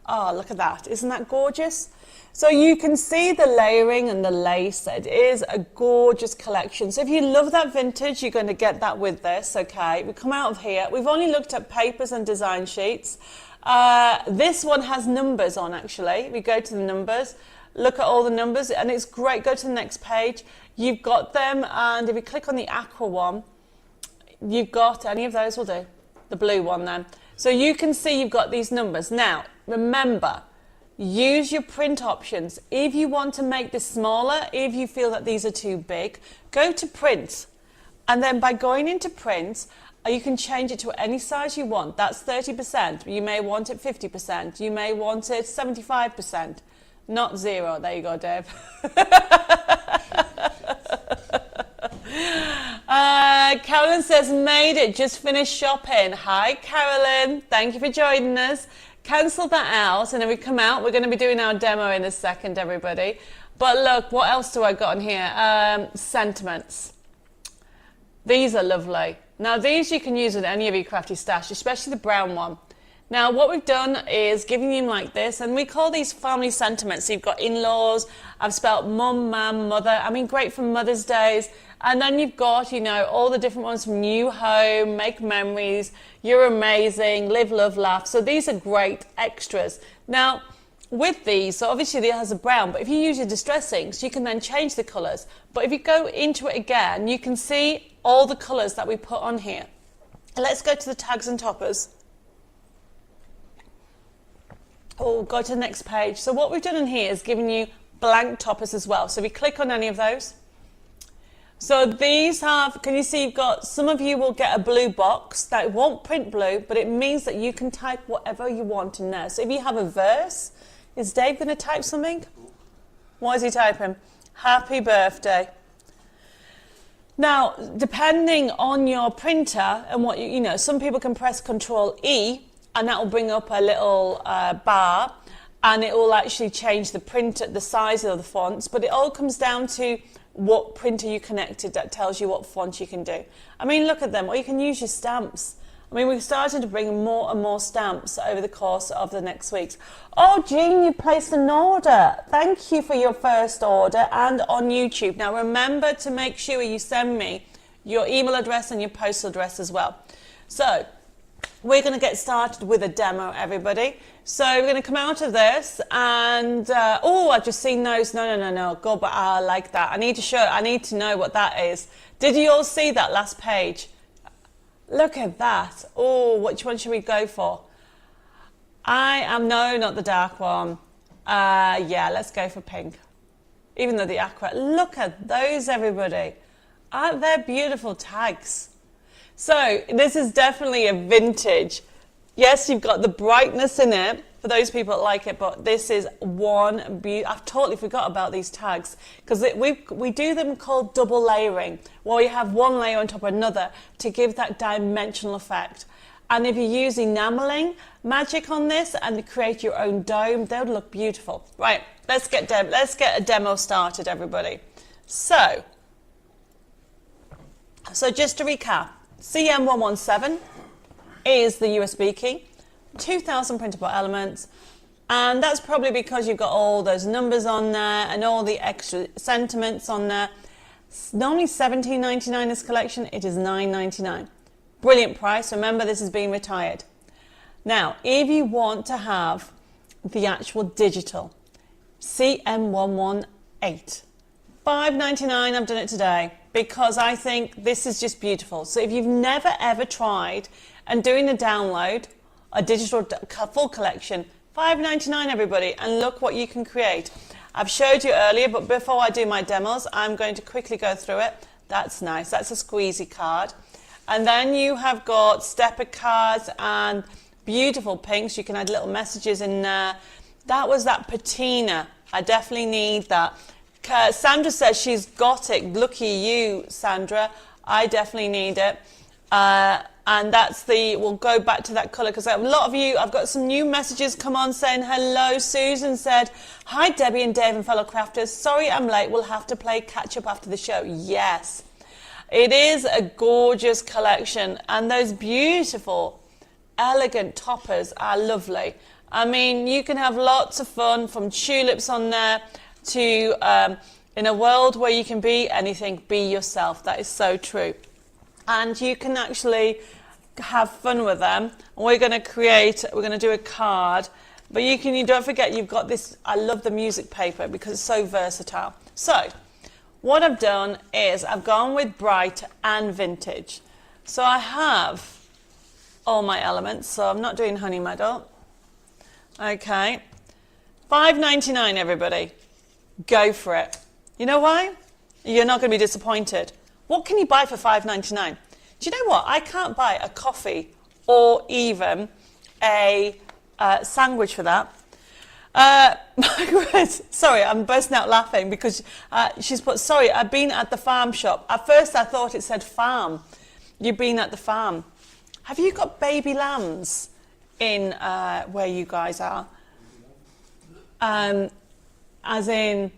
[SPEAKER 1] Oh, look at that. Isn't that gorgeous? So you can see the layering and the lace. It is a gorgeous collection. So if you love that vintage, you're going to get that with this, okay? We come out of here. We've only looked at papers and design sheets. This one has numbers on, actually. We go to the numbers, look at all the numbers, and it's great. Go to the next page. You've got them, and if you click on the aqua one, you've got, any of those will do. The blue one then. So you can see you've got these numbers. Now, remember, use your print options. If you want to make this smaller, if you feel that these are too big, go to print. And then by going into print, you can change it to any size you want. That's 30%. You may want it 50%. You may want it 75%. Not 0. There you go, Deb. Carolyn says, made it, just finished shopping. Hi, Carolyn. Thank you for joining us. Cancel that out, and then we come out. We're going to be doing our demo in a second, everybody. But look, what else do I got on here? Sentiments. These are lovely. Now, these you can use with any of your crafty stash, especially the brown one. Now, what we've done is giving them like this, and we call these family sentiments. So you've got in-laws. I've spelt mum, mam, mother. I mean, great for Mother's Days. And then you've got, you know, all the different ones from new home, make memories, you're amazing, live, love, laugh. So these are great extras. Now, with these, so obviously it has a brown, but if you use your distress inks, you can then change the colours. But if you go into it again, you can see all the colours that we put on here. Let's go to the tags and toppers. Oh, go to the next page. So what we've done in here is giving you blank toppers as well. So if you click on any of those. So these have, can you see you've got, some of you will get a blue box that won't print blue, but it means that you can type whatever you want in there. So if you have a verse, is Dave going to type something? What is he typing? Happy birthday. Now, depending on your printer and what you know, some people can press Control E and that will bring up a little bar, and it will actually change the print, the size of the fonts, but it all comes down to what printer you connected that tells you what font you can do. I mean, look at them, or you can use your stamps. I mean, we've started to bring more and more stamps over the course of the next weeks. Oh, Jean, you placed an order. Thank you for your first order and on YouTube. Now, remember to make sure you send me your email address and your postal address as well. So, we're going to get started with a demo, everybody. So we're going to come out of this and, oh, I've just seen those. No. God, but I like that. I need to know what that is. Did you all see that last page? Look at that. Oh, which one should we go for? No, not the dark one. Yeah, let's go for pink. Even though the aqua, look at those, everybody. Aren't they beautiful tags? So this is definitely a vintage. Yes, you've got the brightness in it for those people that like it, but this is one beauty. I've totally forgot about these tags because we do them called double layering, where you have one layer on top of another to give that dimensional effect. And if you use enameling magic on this and create your own dome, they would look beautiful. Right, let's get a demo started, everybody. So just to recap, CM117 is the USB key, 2,000 printable elements, and that's probably because you've got all those numbers on there and all the extra sentiments on there. It's normally $17.99 this collection, it is $9.99. Brilliant price. Remember, this is being retired. Now, if you want to have the actual digital, CM118, $5.99, I've done it today because I think this is just beautiful. So if you've never ever tried and doing a download, a digital full collection, $5.99 everybody, and look what you can create. I've showed you earlier, but before I do my demos, I'm going to quickly go through it. That's nice, that's a squeezy card. And then you have got stepper cards and beautiful pinks. You can add little messages in there. That was that patina. I definitely need that. Sandra says she's got it. Lucky you, Sandra. I definitely need it. And that's we'll go back to that colour because a lot of you, I've got some new messages come on saying hello. Susan said, hi Debbie and Dave and fellow crafters. Sorry I'm late. We'll have to play catch up after the show. Yes. It is a gorgeous collection and those beautiful, elegant toppers are lovely. I mean, you can have lots of fun, from tulips on there to in a world where you can be anything, be yourself. That is so true. And you can actually have fun with them. And we're going to do a card. But you don't forget, you've got this, I love the music paper because it's so versatile. So, what I've done is I've gone with bright and vintage. So I have all my elements, so I'm not doing honey meadow. Okay, $5.99 everybody, go for it. You know why? You're not going to be disappointed. What can you buy for $5.99? Do you know what? I can't buy a coffee or even a sandwich for that. Margaret, sorry, I'm bursting out laughing because she's put, sorry, I've been at the farm shop. At first I thought it said farm. You've been at the farm. Have you got baby lambs in where you guys are? As in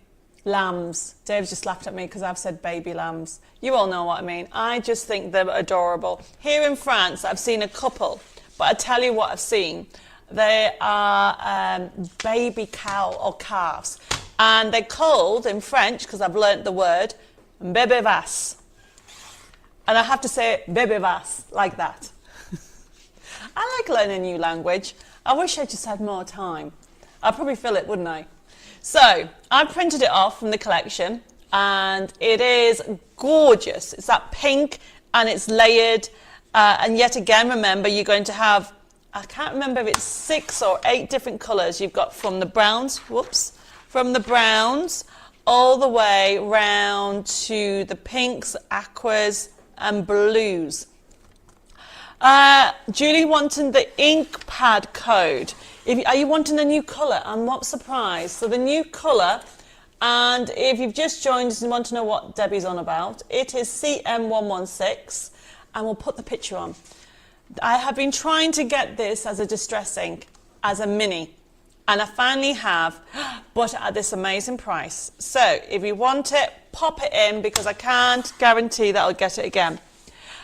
[SPEAKER 1] lambs. Dave's just laughed at me because I've said baby lambs. You all know what I mean. I just think they're adorable. Here in France, I've seen a couple, but I tell you what I've seen. They are baby cow or calves, and they're called in French, because I've learnt the word, bébé vache. And I have to say bébé vache like that. I like learning a new language. I wish I just had more time. I'd probably fill it, wouldn't I? So I printed it off from the collection, and it is gorgeous. It's that pink, and it's layered. And yet again, remember, you're going to have, I can't remember if it's 6 or 8 different colours. You've got from the browns, from the browns all the way round to the pinks, aquas, and blues. Julie wanting the ink pad code. Are you wanting a new colour? I'm not surprised. So the new colour, and if you've just joined us and want to know what Debbie's on about, it is CM116, and we'll put the picture on. I have been trying to get this as a distress ink, as a mini, and I finally have, but at this amazing price. So if you want it, pop it in, because I can't guarantee that I'll get it again.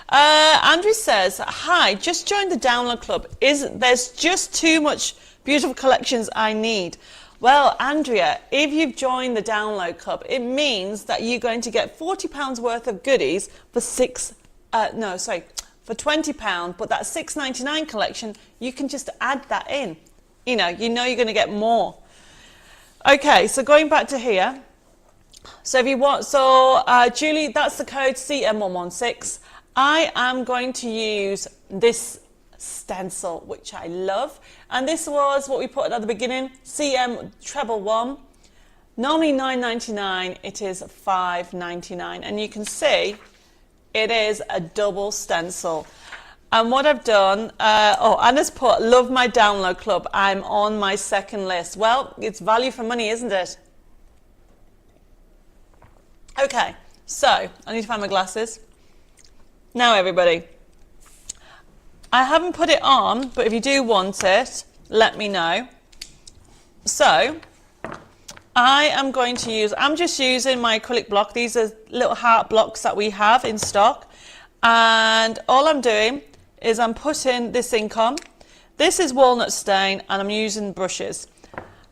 [SPEAKER 1] Andrew says, hi, just joined the download club. There's just too much beautiful collections I need. Well, Andrea, if you've joined the download club, it means that you're going to get £40 worth of goodies for for £20, but that $6.99 collection, you can just add that in. You know you're going to get more. Okay, so going back to here. So if you want, Julie, that's the code CM116. I am going to use this stencil, which I love. And this was what we put at the beginning, CM treble 1. Normally $9.99, it is $5.99. And you can see it is a double stencil. And what I've done, Anna's put, love my download club. I'm on my second list. Well, it's value for money, isn't it? Okay, so I need to find my glasses. Now, everybody, I haven't put it on, but if you do want it, let me know. So I am going to use, I'm just using my acrylic block. These are little heart blocks that we have in stock. And all I'm doing is I'm putting this ink on. This is walnut stain, and I'm using brushes.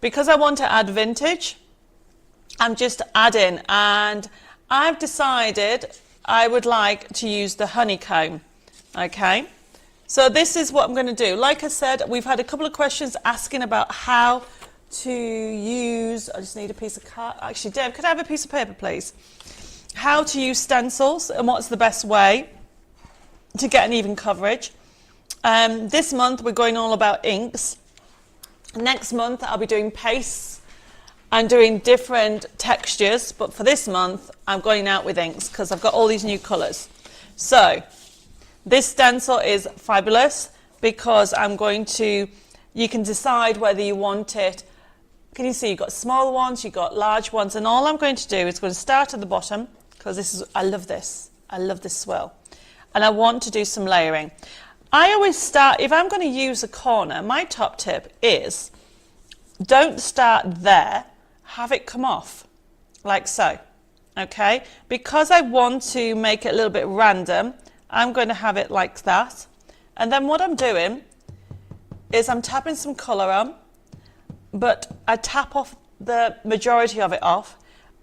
[SPEAKER 1] Because I want to add vintage, I'm just adding, and I've decided I would like to use the honeycomb. Okay, so this is what I'm going to do. Like I said, we've had a couple of questions asking about how to use, I just need a piece of card. Actually, Deb, could I have a piece of paper, please? How to use stencils and what's the best way to get an even coverage. This month we're going all about inks. Next month I'll be doing pastes and doing different textures, but for this month I'm going out with inks because I've got all these new colours. So this stencil is fabulous because I'm going to, you can decide whether you want it. Can you see you've got small ones, you've got large ones, and all I'm going to do is going to start at the bottom because this is, I love this swirl, and I want to do some layering. I always start, if I'm going to use a corner, my top tip is don't start there, have it come off like so, okay? Because I want to make it a little bit random, I'm going to have it like that. And then what I'm doing is I'm tapping some colour on, but I tap off the majority of it off,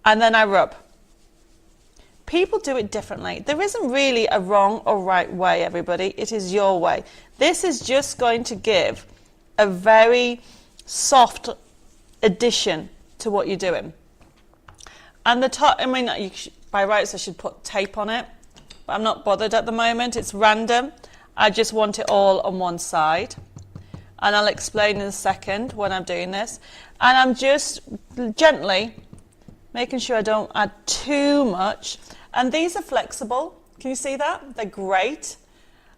[SPEAKER 1] and then I rub. People do it differently. There isn't really a wrong or right way, everybody. It is your way. This is just going to give a very soft addition to what you're doing. And the top, I mean, by rights I should put tape on it, but I'm not bothered at the moment. It's random. I just want it all on one side. And I'll explain in a second when I'm doing this. And I'm just gently making sure I don't add too much. And these are flexible. Can you see that? They're great.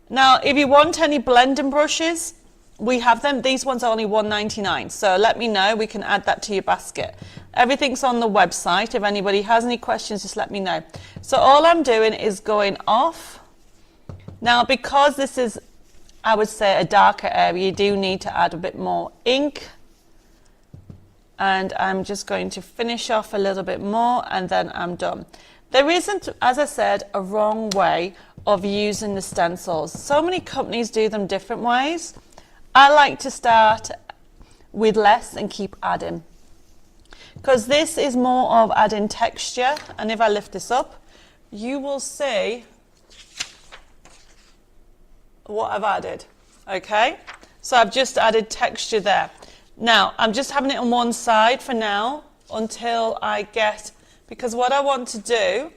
[SPEAKER 1] Now, if you want any blending brushes, we have them. These ones are only $1.99. So let me know. We can add that to your basket. Everything's on the website. If anybody has any questions, just let me know. So all I'm doing is going off. Now, because this is, I would say, a darker area, you do need to add a bit more ink. And I'm just going to finish off a little bit more, and then I'm done. There isn't, as I said, a wrong way of using the stencils. So many companies do them different ways. I like to start with less and keep adding, because this is more of adding texture. And if I lift this up, you will see what I've added. Okay, so I've just added texture there. Now I'm just having it on one side for now until I get, because what I want to do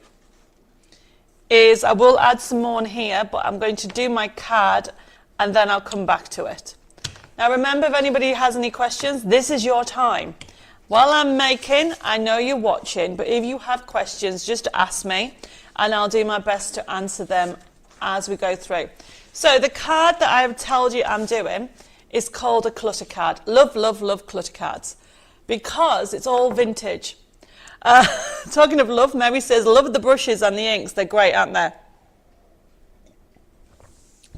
[SPEAKER 1] is I will add some more in here, but I'm going to do my card and then I'll come back to it. Now remember, if anybody has any questions, this is your time. While I'm making, I know you're watching, but if you have questions, just ask me and I'll do my best to answer them as we go through. So the card that I have told you I'm doing is called a Clutter card. Love, love, love Clutter cards because it's all vintage. Talking of love, Mary says, love the brushes and the inks. They're great, aren't they?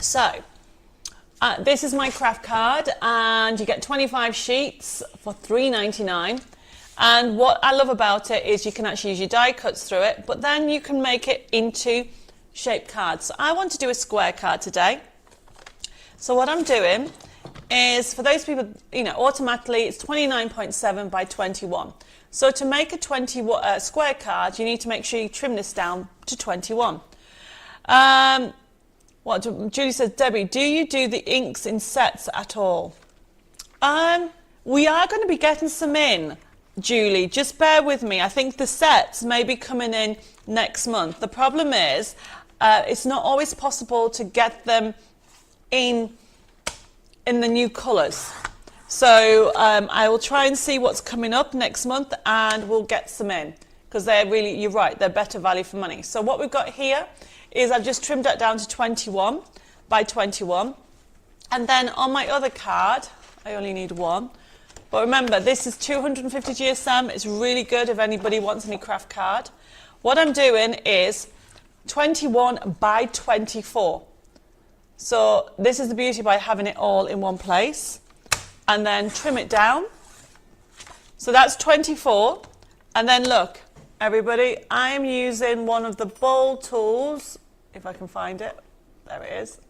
[SPEAKER 1] So, this is my craft card, and you get 25 sheets for $3.99. And what I love about it is you can actually use your die cuts through it, but then you can make it into shaped cards. So I want to do a square card today. So what I'm doing is, for those people, automatically it's 29.7 by 21. So to make a square card, you need to make sure you trim this down to 21. Julie says, Debbie, do you do the inks in sets at all? We are going to be getting some in, Julie. Just bear with me. I think the sets may be coming in next month. The problem is, it's not always possible to get them in the new colours. So I will try and see what's coming up next month, and we'll get some in, because they're really, you're right, they're better value for money. So what we've got here is I've just trimmed that down to 21 by 21. And then on my other card, I only need one. But remember, this is 250 GSM. It's really good if anybody wants any craft card. What I'm doing is 21 by 24. So this is the beauty by having it all in one place. And then trim it down. So that's 24. And then look, everybody, I am using one of the bowl tools, if I can find it. There it is.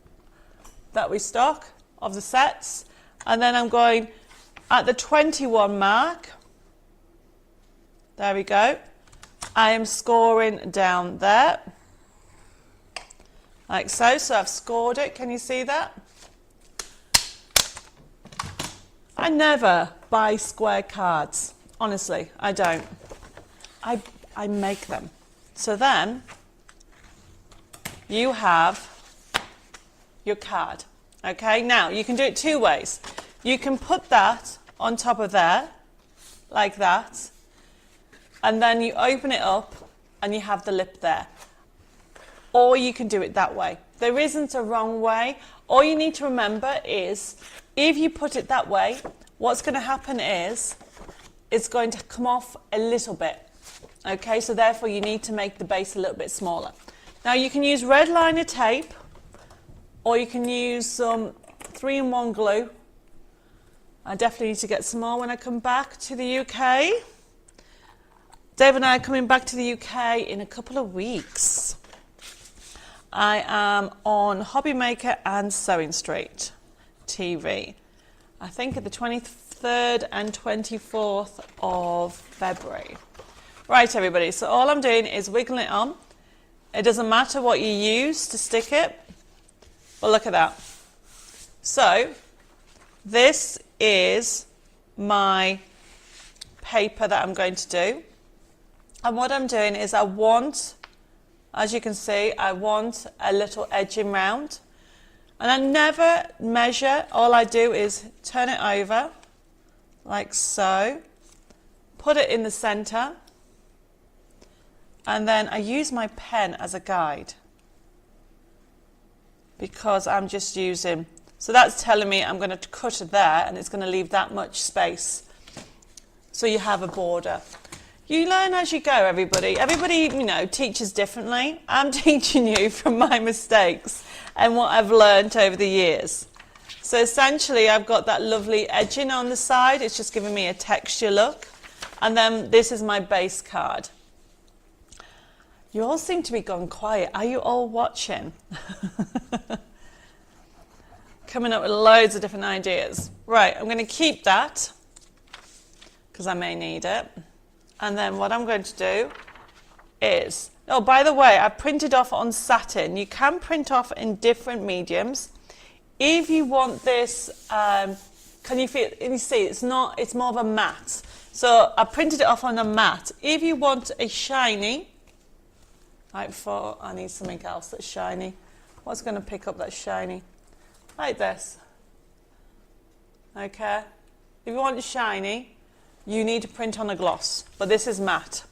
[SPEAKER 1] That we stock of the sets. And then I'm going at the 21 mark. There we go. I am scoring down there. Like so. So I've scored it. Can you see that? I never buy square cards. Honestly, I don't. I make them. So then you have your card. Okay, now you can do it two ways. You can put that on top of there, like that, and then you open it up and you have the lip there. Or you can do it that way. There isn't a wrong way. All you need to remember is, if you put it that way, what's going to happen is it's going to come off a little bit. Okay, so therefore you need to make the base a little bit smaller. Now you can use red liner tape, or you can use some 3-in-1 glue. I definitely need to get some more when I come back to the UK. Dave and I are coming back to the UK in a couple of weeks. I am on Hobby Maker and Sewing Street TV. I think at the 20th 23rd and 24th of February. Right, everybody, so all I'm doing is wiggling it on. It doesn't matter what you use to stick it. Well, look at that. So, this is my paper that I'm going to do. And what I'm doing is I want, as you can see, I want a little edging round. And I never measure. All I do is turn it over, like so. Put it in the center. And then I use my pen as a guide, because I'm just using, so that's telling me I'm going to cut it there and it's going to leave that much space. So you have a border. You learn as you go, everybody. Everybody, you know, teaches differently. I'm teaching you from my mistakes and what I've learned over the years. So essentially I've got that lovely edging on the side. It's just giving me a texture look. And then this is my base card. You all seem to be gone quiet. Are you all watching? Coming up with loads of different ideas. Right, I'm going to keep that because I may need it. And then what I'm going to do is, oh, by the way, I printed off on satin. You can print off in different mediums. If you want this, can you feel, you see, it's more of a matte. So I printed it off on a matte. If you want a shiny, like for, I need something else that's shiny. What's going to pick up that shiny? Like this. Okay. If you want shiny, you need to print on a gloss, but this is matte.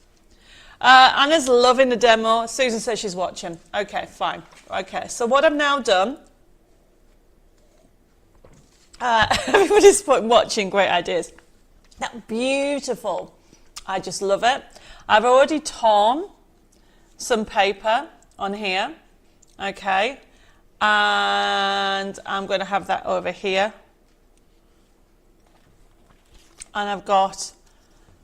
[SPEAKER 1] Anna's loving the demo. Susan says she's watching. Okay, fine. Okay, so what I've now done, everybody's watching, great ideas. That beautiful. I just love it. I've already torn some paper on here, okay, and I'm going to have that over here. And I've got,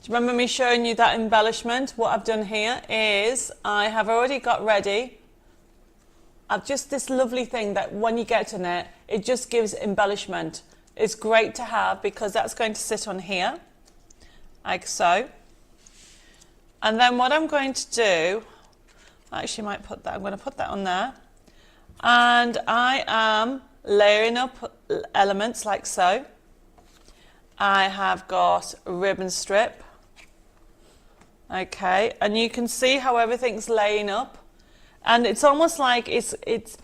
[SPEAKER 1] do you remember me showing you that embellishment? What I've done here is I have already got ready. I've just this lovely thing that when you get in it, it just gives embellishment. It's great to have because that's going to sit on here, like so. And then what I'm going to do, I actually might put that, I'm going to put that on there. And I am layering up elements like so. I have got a ribbon strip. Okay, and you can see how everything's laying up. And it's almost like it's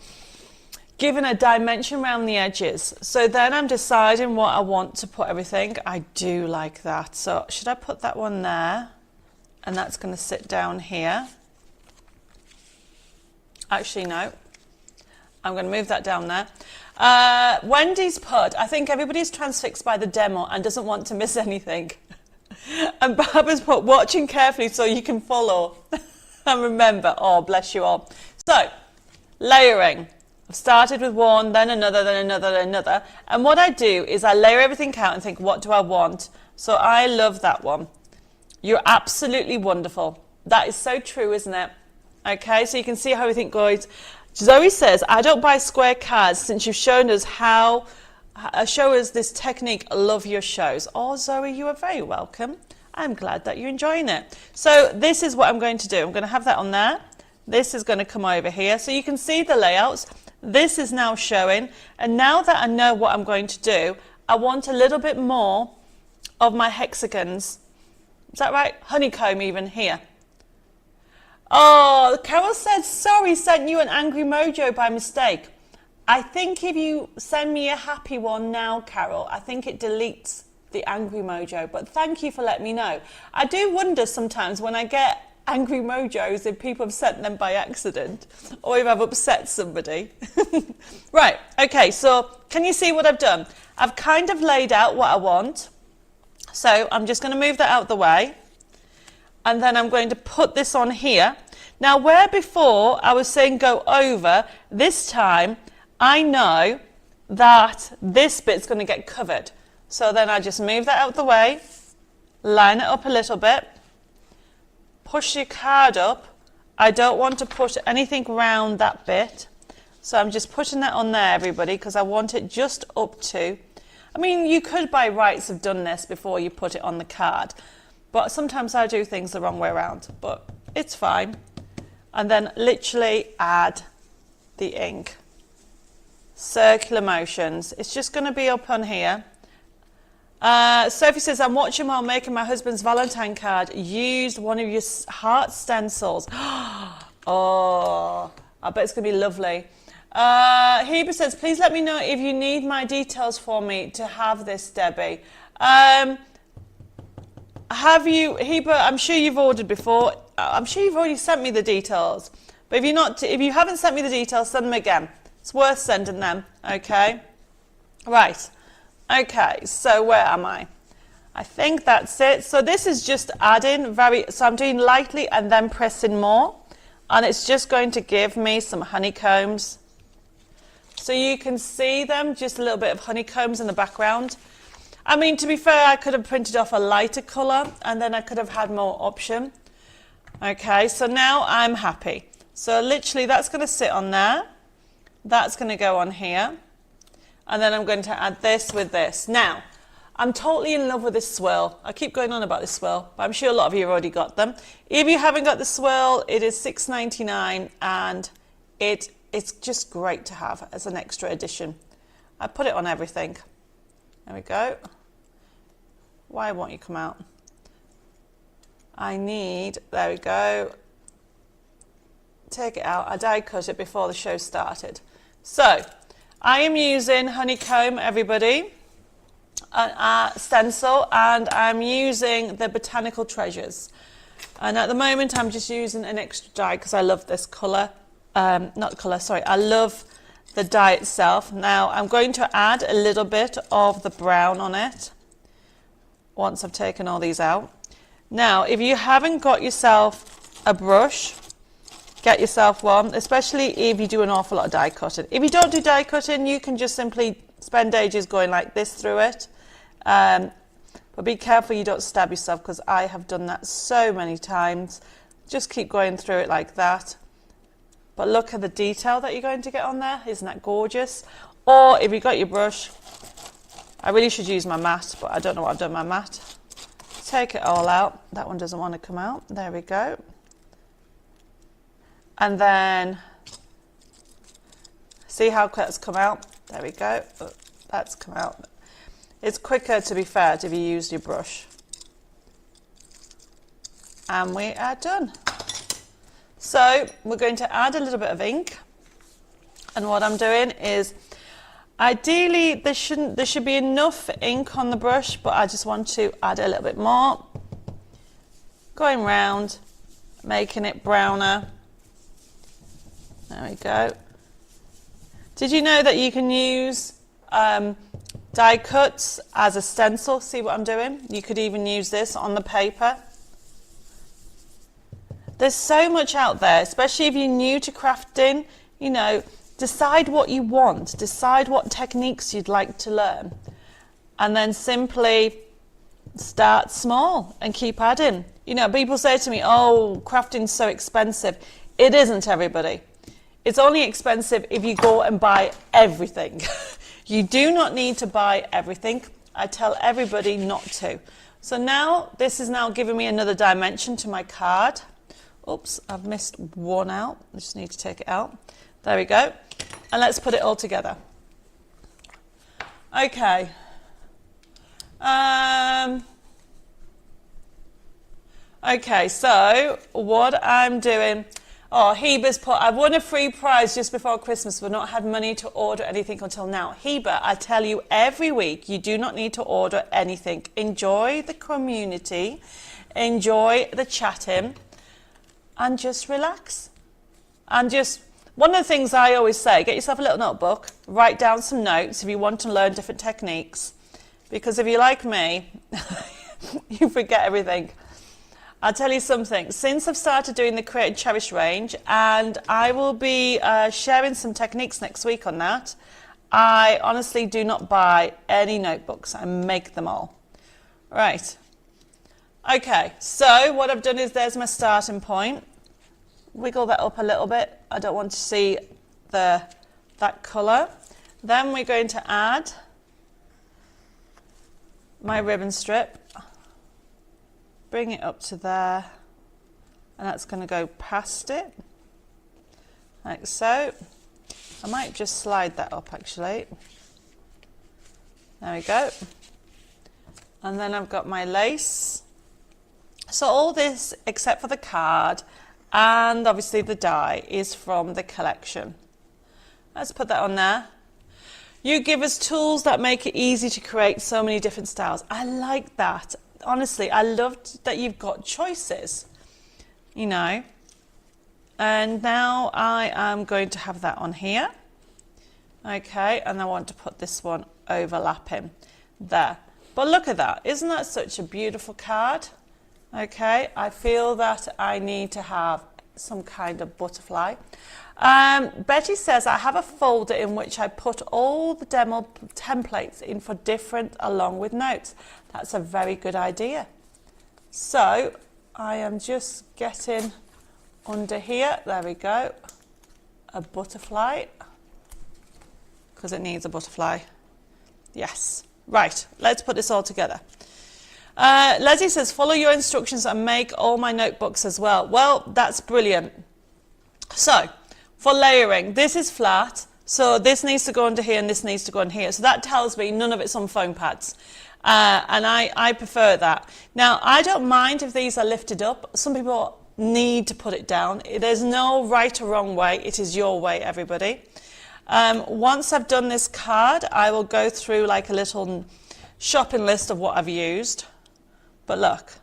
[SPEAKER 1] given a dimension around the edges. So then I'm deciding what I want to put everything. I do like that. So should I put that one there? And that's going to sit down here. Actually, no. I'm going to move that down there. Wendy's put, I think everybody's transfixed by the demo and doesn't want to miss anything. And Barbara's put, watching carefully so you can follow. And remember, oh, bless you all. So, layering. I've started with one, then another, then another, then another. And what I do is I layer everything out and think, what do I want? So I love that one. You're absolutely wonderful. That is so true, isn't it? Okay, so you can see how everything goes. Zoe says, I don't buy square cards since you've shown us how, show us this technique. I love your shows. Oh, Zoe, you are very welcome. I'm glad that you're enjoying it. So this is what I'm going to do. I'm going to have that on there. This is going to come over here. So you can see the layouts. This is now showing. And now that I know what I'm going to do, I want a little bit more of my hexagons. Is that right? Honeycomb even here. Oh, Carol said, sorry, sent you an angry mojo by mistake. I think if you send me a happy one now, Carol, I think it deletes the angry mojo. But thank you for letting me know. I do wonder sometimes when I get angry mojos if people have sent them by accident or if I've upset somebody. Right, okay, so can you see what I've done? I've kind of laid out what I want. So I'm just going to move that out the way. And then I'm going to put this on here. Now, where before I was saying go over, this time I know that this bit's going to get covered. So then I just move that out the way, line it up a little bit, push your card up. I don't want to push anything round that bit. So I'm just putting that on there, everybody, because I want it just up to. I mean, you could by rights have done this before you put it on the card, but sometimes I do things the wrong way around, but it's fine. And then literally add the ink. Circular motions. It's just going to be up on here. Sophie says, I'm watching while making my husband's Valentine card. Used one of your heart stencils. Oh, I bet it's going to be lovely. Heber says, please let me know if you need my details for me to have this, Debbie. Have you, Heber, I'm sure you've ordered before. I'm sure you've already sent me the details. But if you haven't sent me the details, send them again. It's worth sending them, okay? Right. Okay, so where am I? I think that's it. So this is just adding so I'm doing lightly and then pressing more. And it's just going to give me some honeycombs. So you can see them, just a little bit of honeycombs in the background. I mean, to be fair, I could have printed off a lighter colour and then I could have had more option. Okay, so now I'm happy. So literally that's going to sit on there. That's going to go on here. And then I'm going to add this with this. Now, I'm totally in love with this swirl. I keep going on about this swirl, but I'm sure a lot of you have already got them. If you haven't got the swirl, it is $6.99 and it's just great to have as an extra addition. I put it on everything. There we go. Why won't you come out? There we go. Take it out. I die cut it before the show started. So, I am using Honeycomb, everybody, stencil, and I'm using the Botanical Treasures. And at the moment, I'm just using an extra dye because I love this colour. I love the dye itself. Now, I'm going to add a little bit of the brown on it once I've taken all these out. Now, if you haven't got yourself a brush, get yourself one, especially if you do an awful lot of die cutting. If you don't do die cutting, you can just simply spend ages going like this through it. But be careful you don't stab yourself because I have done that so many times. Just keep going through it like that. But look at the detail that you're going to get on there. Isn't that gorgeous? Or if you've got your brush, I really should use my mat, but I don't know what I've done with my mat. Take it all out. That one doesn't want to come out. There we go. And then, see how that's come out? There we go. That's come out. It's quicker, to be fair, if you use your brush. And we are done. So we're going to add a little bit of ink. And what I'm doing is, ideally there should be enough ink on the brush, but I just want to add a little bit more. Going round, making it browner. There we go. Did you know that you can use die cuts as a stencil? See what I'm doing? You could even use this on the paper. There's so much out there, especially if you're new to crafting. You know, decide what you want, decide what techniques you'd like to learn, and then simply start small and keep adding. You know, people say to me, oh, crafting's so expensive. It isn't, everybody. It's only expensive if you go and buy everything. You do not need to buy everything. I tell everybody not to. So now, this is now giving me another dimension to my card. Oops, I've missed one out. I just need to take it out. There we go. And let's put it all together. Okay. Okay, so what I'm doing... Oh, Heber's put, I've won a free prize just before Christmas but not had money to order anything until now. Heber, I tell you every week, you do not need to order anything. Enjoy the community, enjoy the chatting, and just relax. And just, one of the things I always say, get yourself a little notebook, write down some notes if you want to learn different techniques. Because if you're like me, you forget everything. I'll tell you something, since I've started doing the Create and Cherish range, and I will be sharing some techniques next week on that, I honestly do not buy any notebooks, I make them all. Right, okay, so what I've done is there's my starting point. Wiggle that up a little bit, I don't want to see that colour. Then we're going to add my ribbon strip, bring it up to there, and that's going to go past it, like so. I might just slide that up actually. There we go. And then I've got my lace. So all this, except for the card and obviously the die, is from the collection. Let's put that on there. You give us tools that make it easy to create so many different styles. I like that. Honestly, I loved that you've got choices, you know. And now I am going to have that on here. Okay, and I want to put this one overlapping there. But look at that. Isn't that such a beautiful card? Okay, I feel that I need to have some kind of butterfly. Betty says, I have a folder in which I put all the demo templates in for different along with notes. That's a very good idea. So I am just getting under here, there we go, a butterfly, because it needs a butterfly. Yes, right, let's put this all together. Leslie says, follow your instructions and make all my notebooks as well. Well, that's brilliant. So, for layering, this is flat, so this needs to go under here and this needs to go in here. So that tells me none of it's on foam pads. And I prefer that. Now, I don't mind if these are lifted up. Some people need to put it down. There's no right or wrong way. It is your way, everybody. Once I've done this card, I will go through like a little shopping list of what I've used. But look,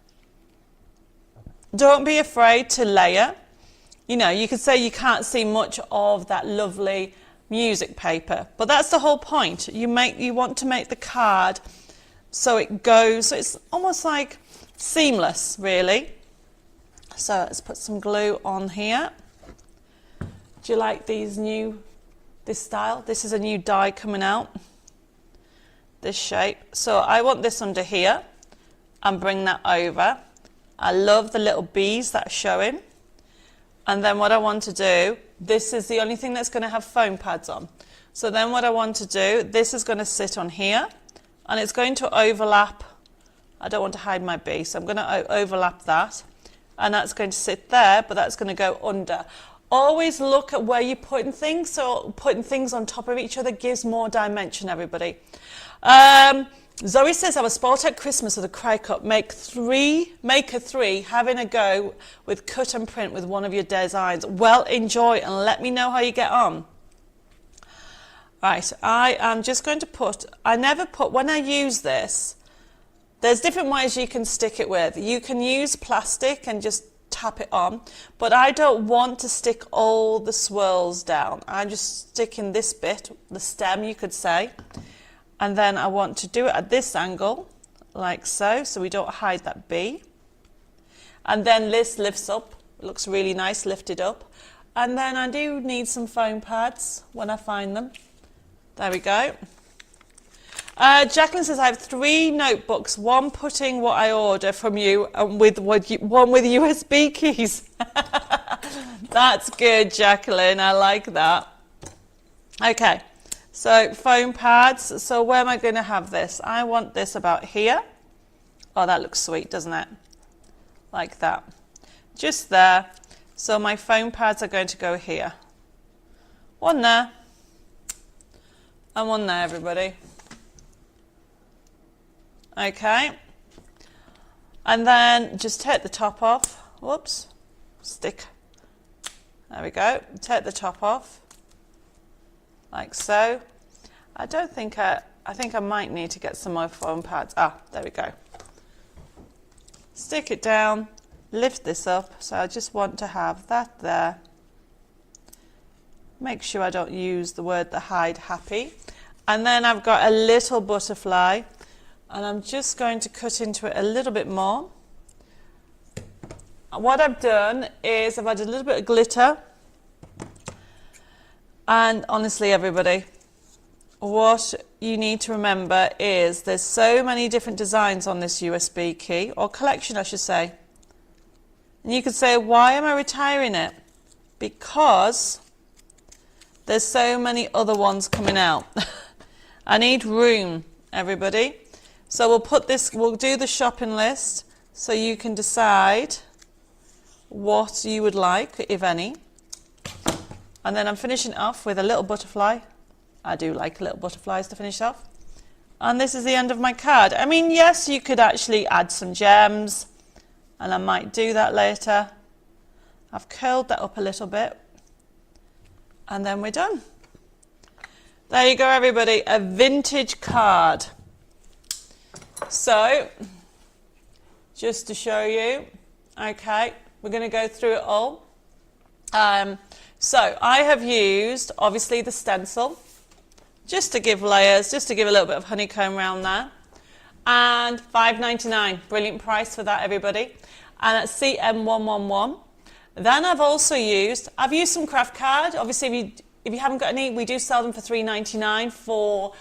[SPEAKER 1] don't be afraid to layer. You know, you could say you can't see much of that lovely music paper, but that's the whole point. You want to make the card so it goes, so it's almost like seamless, really. So let's put some glue on here. Do you like this style? This is a new die coming out, this shape. So I want this under here and bring that over. I love the little bees that are showing. And then what I want to do, this is the only thing that's going to have foam pads on. So then what I want to do, this is going to sit on here and it's going to overlap. I don't want to hide my bee, so I'm going to overlap that. And that's going to sit there, but that's going to go under. Always look at where you're putting things, so putting things on top of each other gives more dimension, everybody. Zoe says, I was spoiled at Christmas with a cry cup. Make a three, having a go with cut and print with one of your designs. Well, enjoy and let me know how you get on. Right, I am just going to put, when I use this, there's different ways you can stick it with. You can use plastic and just tap it on, but I don't want to stick all the swirls down. I'm just sticking this bit, the stem you could say, and then I want to do it at this angle, like so we don't hide that bee. And then this lifts up, it looks really nice lifted up. And then I do need some foam pads when I find them. There we go. Jacqueline says, I have 3 notebooks, one putting what I order from you and one with USB keys. That's good, Jacqueline. I like that. Okay, so foam pads. So where am I going to have this? I want this about here. Oh, that looks sweet, doesn't it? Like that. Just there. So my foam pads are going to go here. One there. And one there, everybody. Okay, and then just take the top off. Whoops, stick. There we go. Take the top off, like so. I think I might need to get some more foam pads. Ah, there we go. Stick it down, lift this up. So I just want to have that there. Make sure I don't use the word the hide happy. And then I've got a little butterfly. And I'm just going to cut into it a little bit more. What I've done is I've added a little bit of glitter. And honestly, everybody, what you need to remember is there's so many different designs on this USB key, or collection, I should say. And you could say, why am I retiring it? Because there's so many other ones coming out. I need room, everybody. So we'll do the shopping list so you can decide what you would like, if any. And then I'm finishing off with a little butterfly. I do like little butterflies to finish off. And this is the end of my card. I mean, yes, you could actually add some gems, and I might do that later. I've curled that up a little bit, and then we're done. There you go, everybody, a vintage card. So, just to show you, okay, we're going to go through it all. So, I have used, obviously, the stencil, just to give layers, just to give a little bit of honeycomb around there. And $5.99, brilliant price for that, everybody. And that's CM111. Then I've used some craft card. Obviously, if you haven't got any, we do sell them for $3.99 for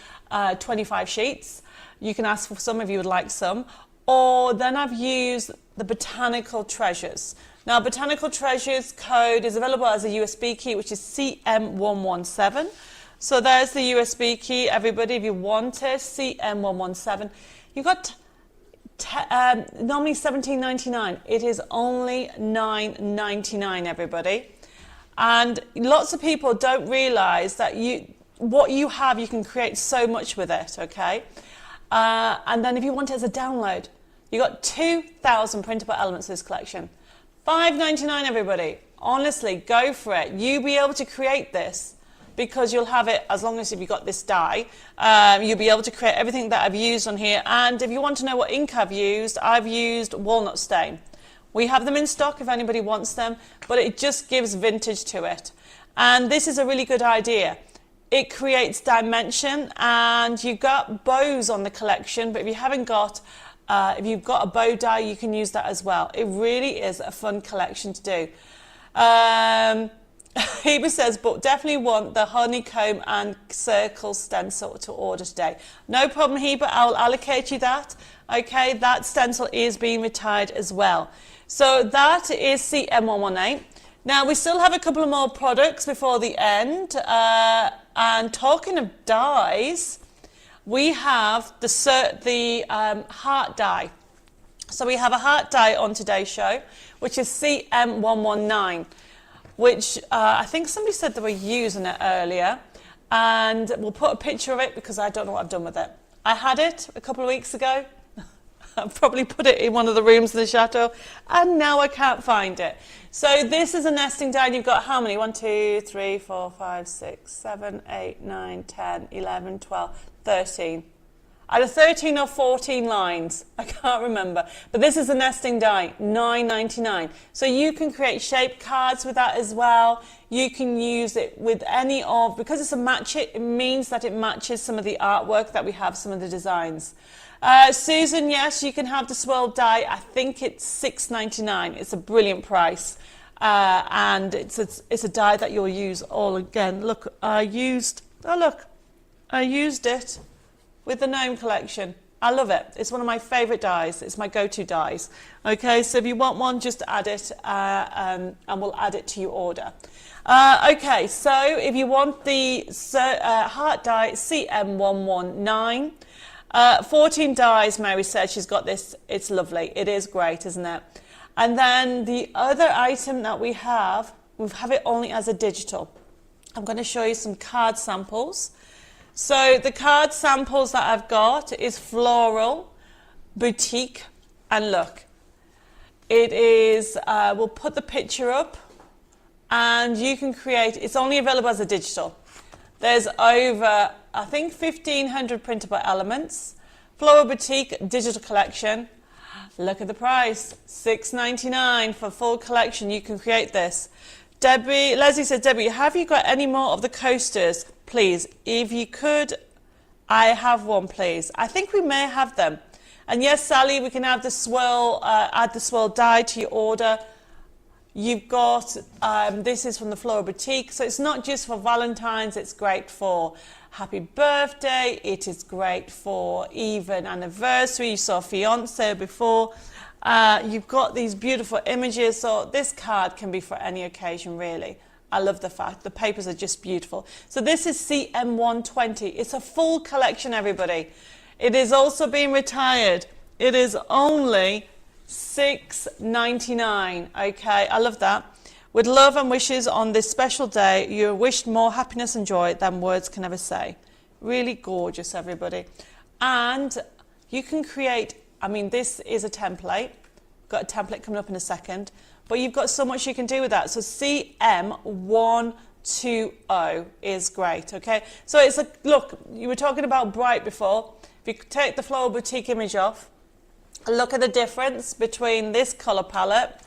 [SPEAKER 1] 25 sheets. You can ask for some if you would like some. Or then I've used the Botanical Treasures. Now, Botanical Treasures code is available as a USB key, which is CM117. So there's the USB key, everybody, if you want it, CM117. You've got normally $17.99. It is only $9.99, everybody. And lots of people don't realise that what you have, you can create so much with it, okay? And then if you want it as a download, you've got 2,000 printable elements in this collection. $5.99, everybody. Honestly, go for it. You'll be able to create this because you'll have it, as long as you've got this die, you'll be able to create everything that I've used on here. And if you want to know what ink I've used walnut stain. We have them in stock if anybody wants them, but it just gives vintage to it. And this is a really good idea. It creates dimension, and you've got bows on the collection, but if you haven't got, if you've got a bow die, you can use that as well. It really is a fun collection to do. Heba says, but definitely want the honeycomb and circle stencil to order today. No problem, Heba, I'll allocate you that. Okay, that stencil is being retired as well. So that is CM118. Now, we still have a couple of more products before the end. And talking of dies, we have the heart die. So we have a heart die on today's show, which is CM119, which I think somebody said they were using it earlier. And we'll put a picture of it because I don't know what I've done with it. I had it a couple of weeks ago. I probably put it in one of the rooms in the chateau, and now I can't find it. So this is a nesting die, and you've got how many? 1, 2, 3, 4, 5, 6, 7, 8, 9, 10, 11, 12, 13. Either 13 or 14 lines. I can't remember. But this is a nesting die, $9.99. So you can create shape cards with that as well. You can use it with any of, because it's a match it means that it matches some of the artwork that we have, some of the designs. Susan, yes, you can have the swirl die. I think it's $6.99. It's a brilliant price. And it's a die that you'll use all again. Look, I used it with the gnome collection. I love it. It's one of my favourite dies. It's my go-to dies. Okay, so if you want one, just add it and we'll add it to your order. Okay, so if you want the heart die, CM119. 14 dies, Mary said. She's got this. It's lovely. It is great, isn't it? And then the other item that we have it only as a digital. I'm going to show you some card samples. So the card samples that I've got is Floral Boutique, and look, it is, we'll put the picture up and you can create, it's only available as a digital. There's over, I think, 1,500 printable elements. Floral Boutique digital collection. Look at the price, $6.99 for full collection. You can create this. Debbie, Leslie said, Debbie, have you got any more of the coasters? Please, if you could, I have one, please. I think we may have them. And yes, Sally, we can have the swirl, add the swirl die to your order. You've got, this is from the Floral Boutique, so it's not just for Valentine's, it's great for happy birthday, it is great for even anniversary. You saw fiance before. You've got these beautiful images, so this card can be for any occasion, really. I love the fact the papers are just beautiful. So this is CM120. It's a full collection, everybody. It is also being retired. It is only $6.99. Okay, I love that. With love and wishes on this special day, you are wished more happiness and joy than words can ever say. Really gorgeous, everybody. And you can create, I mean, this is a template. Got a template coming up in a second. But you've got so much you can do with that. So CM120 is great, okay? So it's a, look, you were talking about bright before. If you take the Floral Boutique image off, look at the difference between this colour palette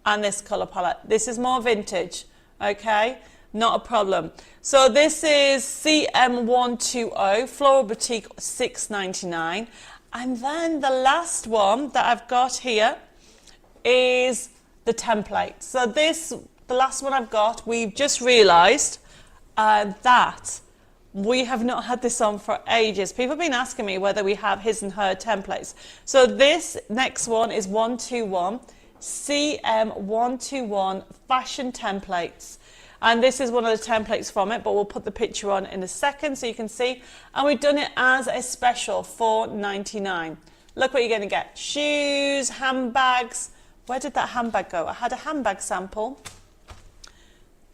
[SPEAKER 1] and this colour palette. This is more vintage, okay? Not a problem. So this is CM120, Floral Boutique $6.99. And then the last one that I've got here is the template. So this, the last one I've got, we've just realised that we have not had this on for ages. People have been asking me whether we have his and her templates. So this next one is 121, CM121 Fashion Templates. And this is one of the templates from it, but we'll put the picture on in a second so you can see. And we've done it as a special, $4.99. Look what you're going to get. Shoes, handbags. Where did that handbag go? I had a handbag sample.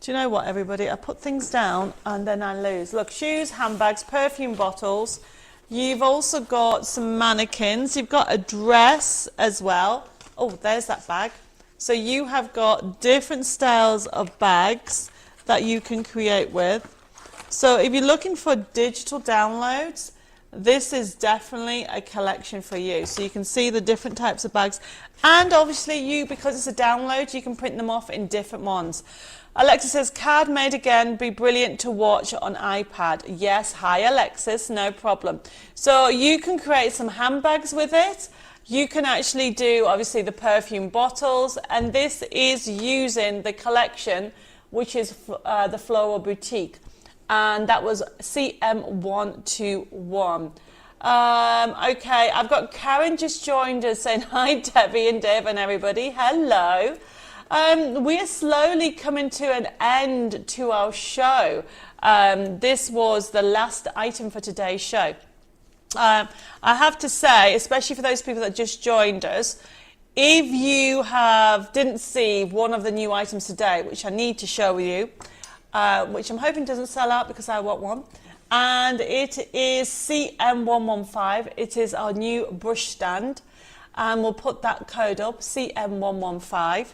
[SPEAKER 1] Do you know what, everybody? I put things down and then I lose. Look, shoes, handbags, perfume bottles. You've also got some mannequins. You've got a dress as well. Oh, there's that bag. So you have got different styles of bags that you can create with. So if you're looking for digital downloads, this is definitely a collection for you. So you can see the different types of bags. And obviously you, because it's a download, you can print them off in different ones. Alexa says, card made again, be brilliant to watch on iPad. Yes, hi Alexis, no problem. So you can create some handbags with it. You can actually do, obviously, the perfume bottles. And this is using the collection, which is the Floral Boutique. And that was CM121. Okay, I've got Karen just joined us saying, hi Debbie and Dave and everybody, hello. We are slowly coming to an end to our show. This was the last item for today's show. I have to say, especially for those people that just joined us, if you didn't see one of the new items today, which I need to show you, which I'm hoping doesn't sell out because I want one, and it is CM115. It is our new brush stand, and we'll put that code up, CM115.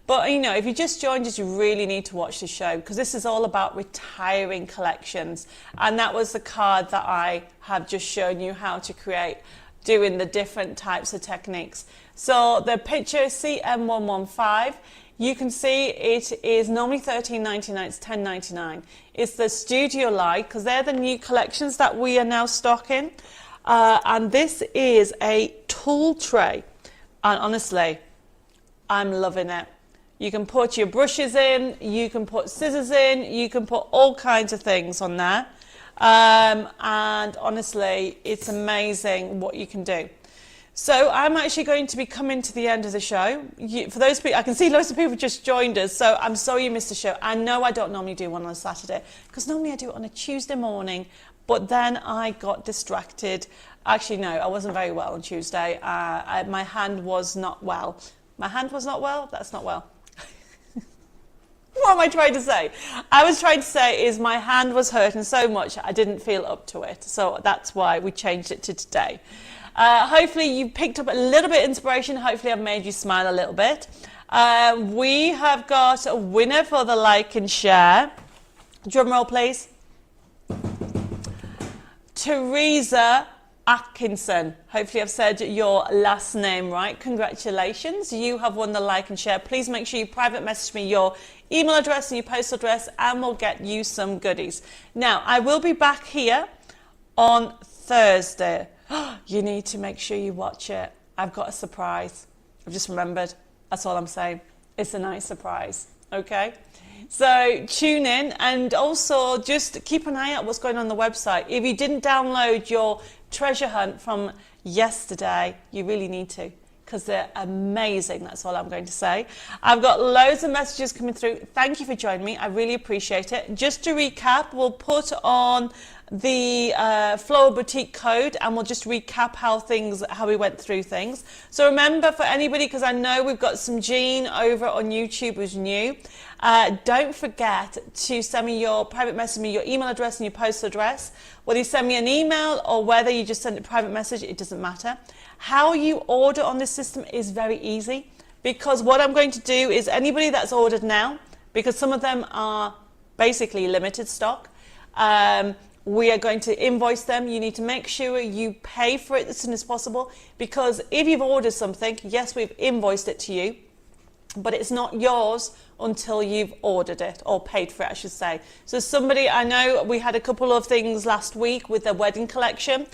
[SPEAKER 1] But, you know, if you just joined us, you really need to watch the show because this is all about retiring collections. And that was the card that I have just shown you how to create, doing the different types of techniques. So the picture is CM115. You can see it is normally $13.99, it's $10.99. It's the Studio Light because they're the new collections that we are now stocking. And this is a tool tray. And honestly, I'm loving it. You can put your brushes in, you can put scissors in, you can put all kinds of things on there. And honestly, it's amazing what you can do. So I'm actually going to be coming to the end of the show. For those people, I can see loads of people just joined us, so I'm sorry you missed the show. I know I don't normally do one on a Saturday, because normally I do it on a Tuesday morning, but then I got distracted. Actually, no, I wasn't very well on Tuesday. My hand was not well. My hand was not well? That's not well. What am I trying to say? I was trying to say is my hand was hurting so much I didn't feel up to it. So that's why we changed it to today. Hopefully you picked up a little bit of inspiration. Hopefully I've made you smile a little bit. We have got a winner for the like and share. Drum roll, please. Teresa Atkinson. Hopefully I've said your last name right. Congratulations. You have won the like and share. Please make sure you private message me your email address and your postal address and we'll get you some goodies. Now, I will be back here on Thursday. You need to make sure you watch it. I've got a surprise. I've just remembered. That's all I'm saying. It's a nice surprise. Okay? So tune in and also just keep an eye out what's going on the website. If you didn't download your treasure hunt from yesterday, you really need to because they're amazing. That's all I'm going to say. I've got loads of messages coming through. Thank you for joining me. I really appreciate it. Just to recap, we'll put on the Floral Boutique code, and we'll just recap how we went through things. So remember, for anybody, because I know we've got some Jean over on YouTube who's new, don't forget to send me your private message, your email address and your postal address. Whether you send me an email or whether you just send a private message, it doesn't matter. How you order on this system is very easy, because what I'm going to do is anybody that's ordered now, because some of them are basically limited stock, we are going to invoice them. You need to make sure you pay for it as soon as possible, because if you've ordered something, yes, we've invoiced it to you, but it's not yours until you've ordered it, or paid for it, I should say. So somebody, I know we had a couple of things last week with the wedding collection.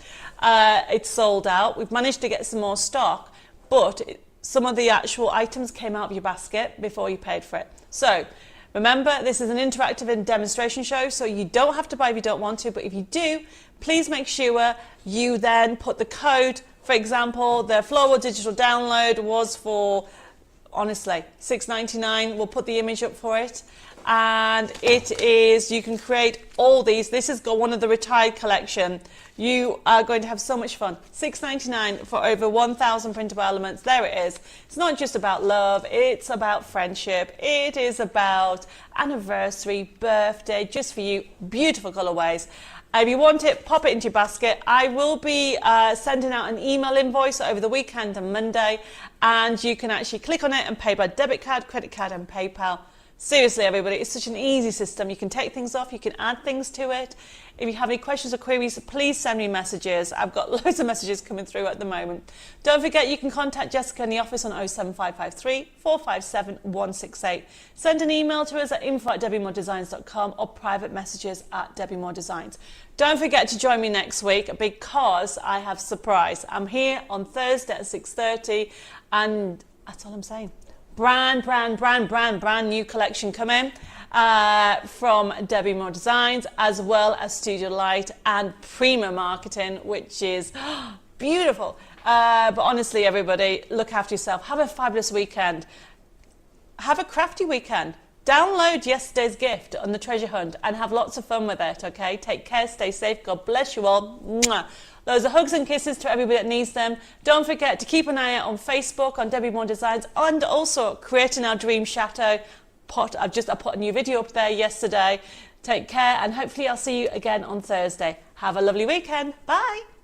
[SPEAKER 1] It's sold out. We've managed to get some more stock, but some of the actual items came out of your basket before you paid for it. So remember, this is an interactive and demonstration show, so you don't have to buy if you don't want to, but if you do, please make sure you then put the code. For example, the Floral digital download was for, honestly, $6.99. We'll put the image up for it. And it is, you can create all these. This is one of the retired collection. You are going to have so much fun. $6.99 for over 1,000 printable elements. There it is. It's not just about love, it's about friendship. It is about anniversary, birthday, just for you. Beautiful colorways. If you want it, pop it into your basket. I will be sending out an email invoice over the weekend and Monday, and you can actually click on it and pay by debit card, credit card and PayPal. Seriously, everybody, it's such an easy system. You can take things off, you can add things to it. If you have any questions or queries, please send me messages. I've got loads of messages coming through at the moment. Don't forget, you can contact Jessica in the office on 07553 457 168. Send an email to us at info@debbimoredesigns.com or private messages at Debbi More Designs. Don't forget to join me next week, because I have a surprise. I'm here on Thursday at 6:30, and that's all I'm saying. Brand new collection coming from Debbi More Designs, as well as Studio Light and Prima Marketing, which is beautiful. But honestly, everybody, look after yourself. Have a fabulous weekend. Have a crafty weekend. Download yesterday's gift on the treasure hunt and have lots of fun with it, okay? Take care, stay safe. God bless you all. Mwah. Loads of hugs and kisses to everybody that needs them. Don't forget to keep an eye out on Facebook, on Debbi More Designs, and also Creating Our Dream Chateau pot. I put a new video up there yesterday. Take care, and hopefully I'll see you again on Thursday. Have a lovely weekend. Bye.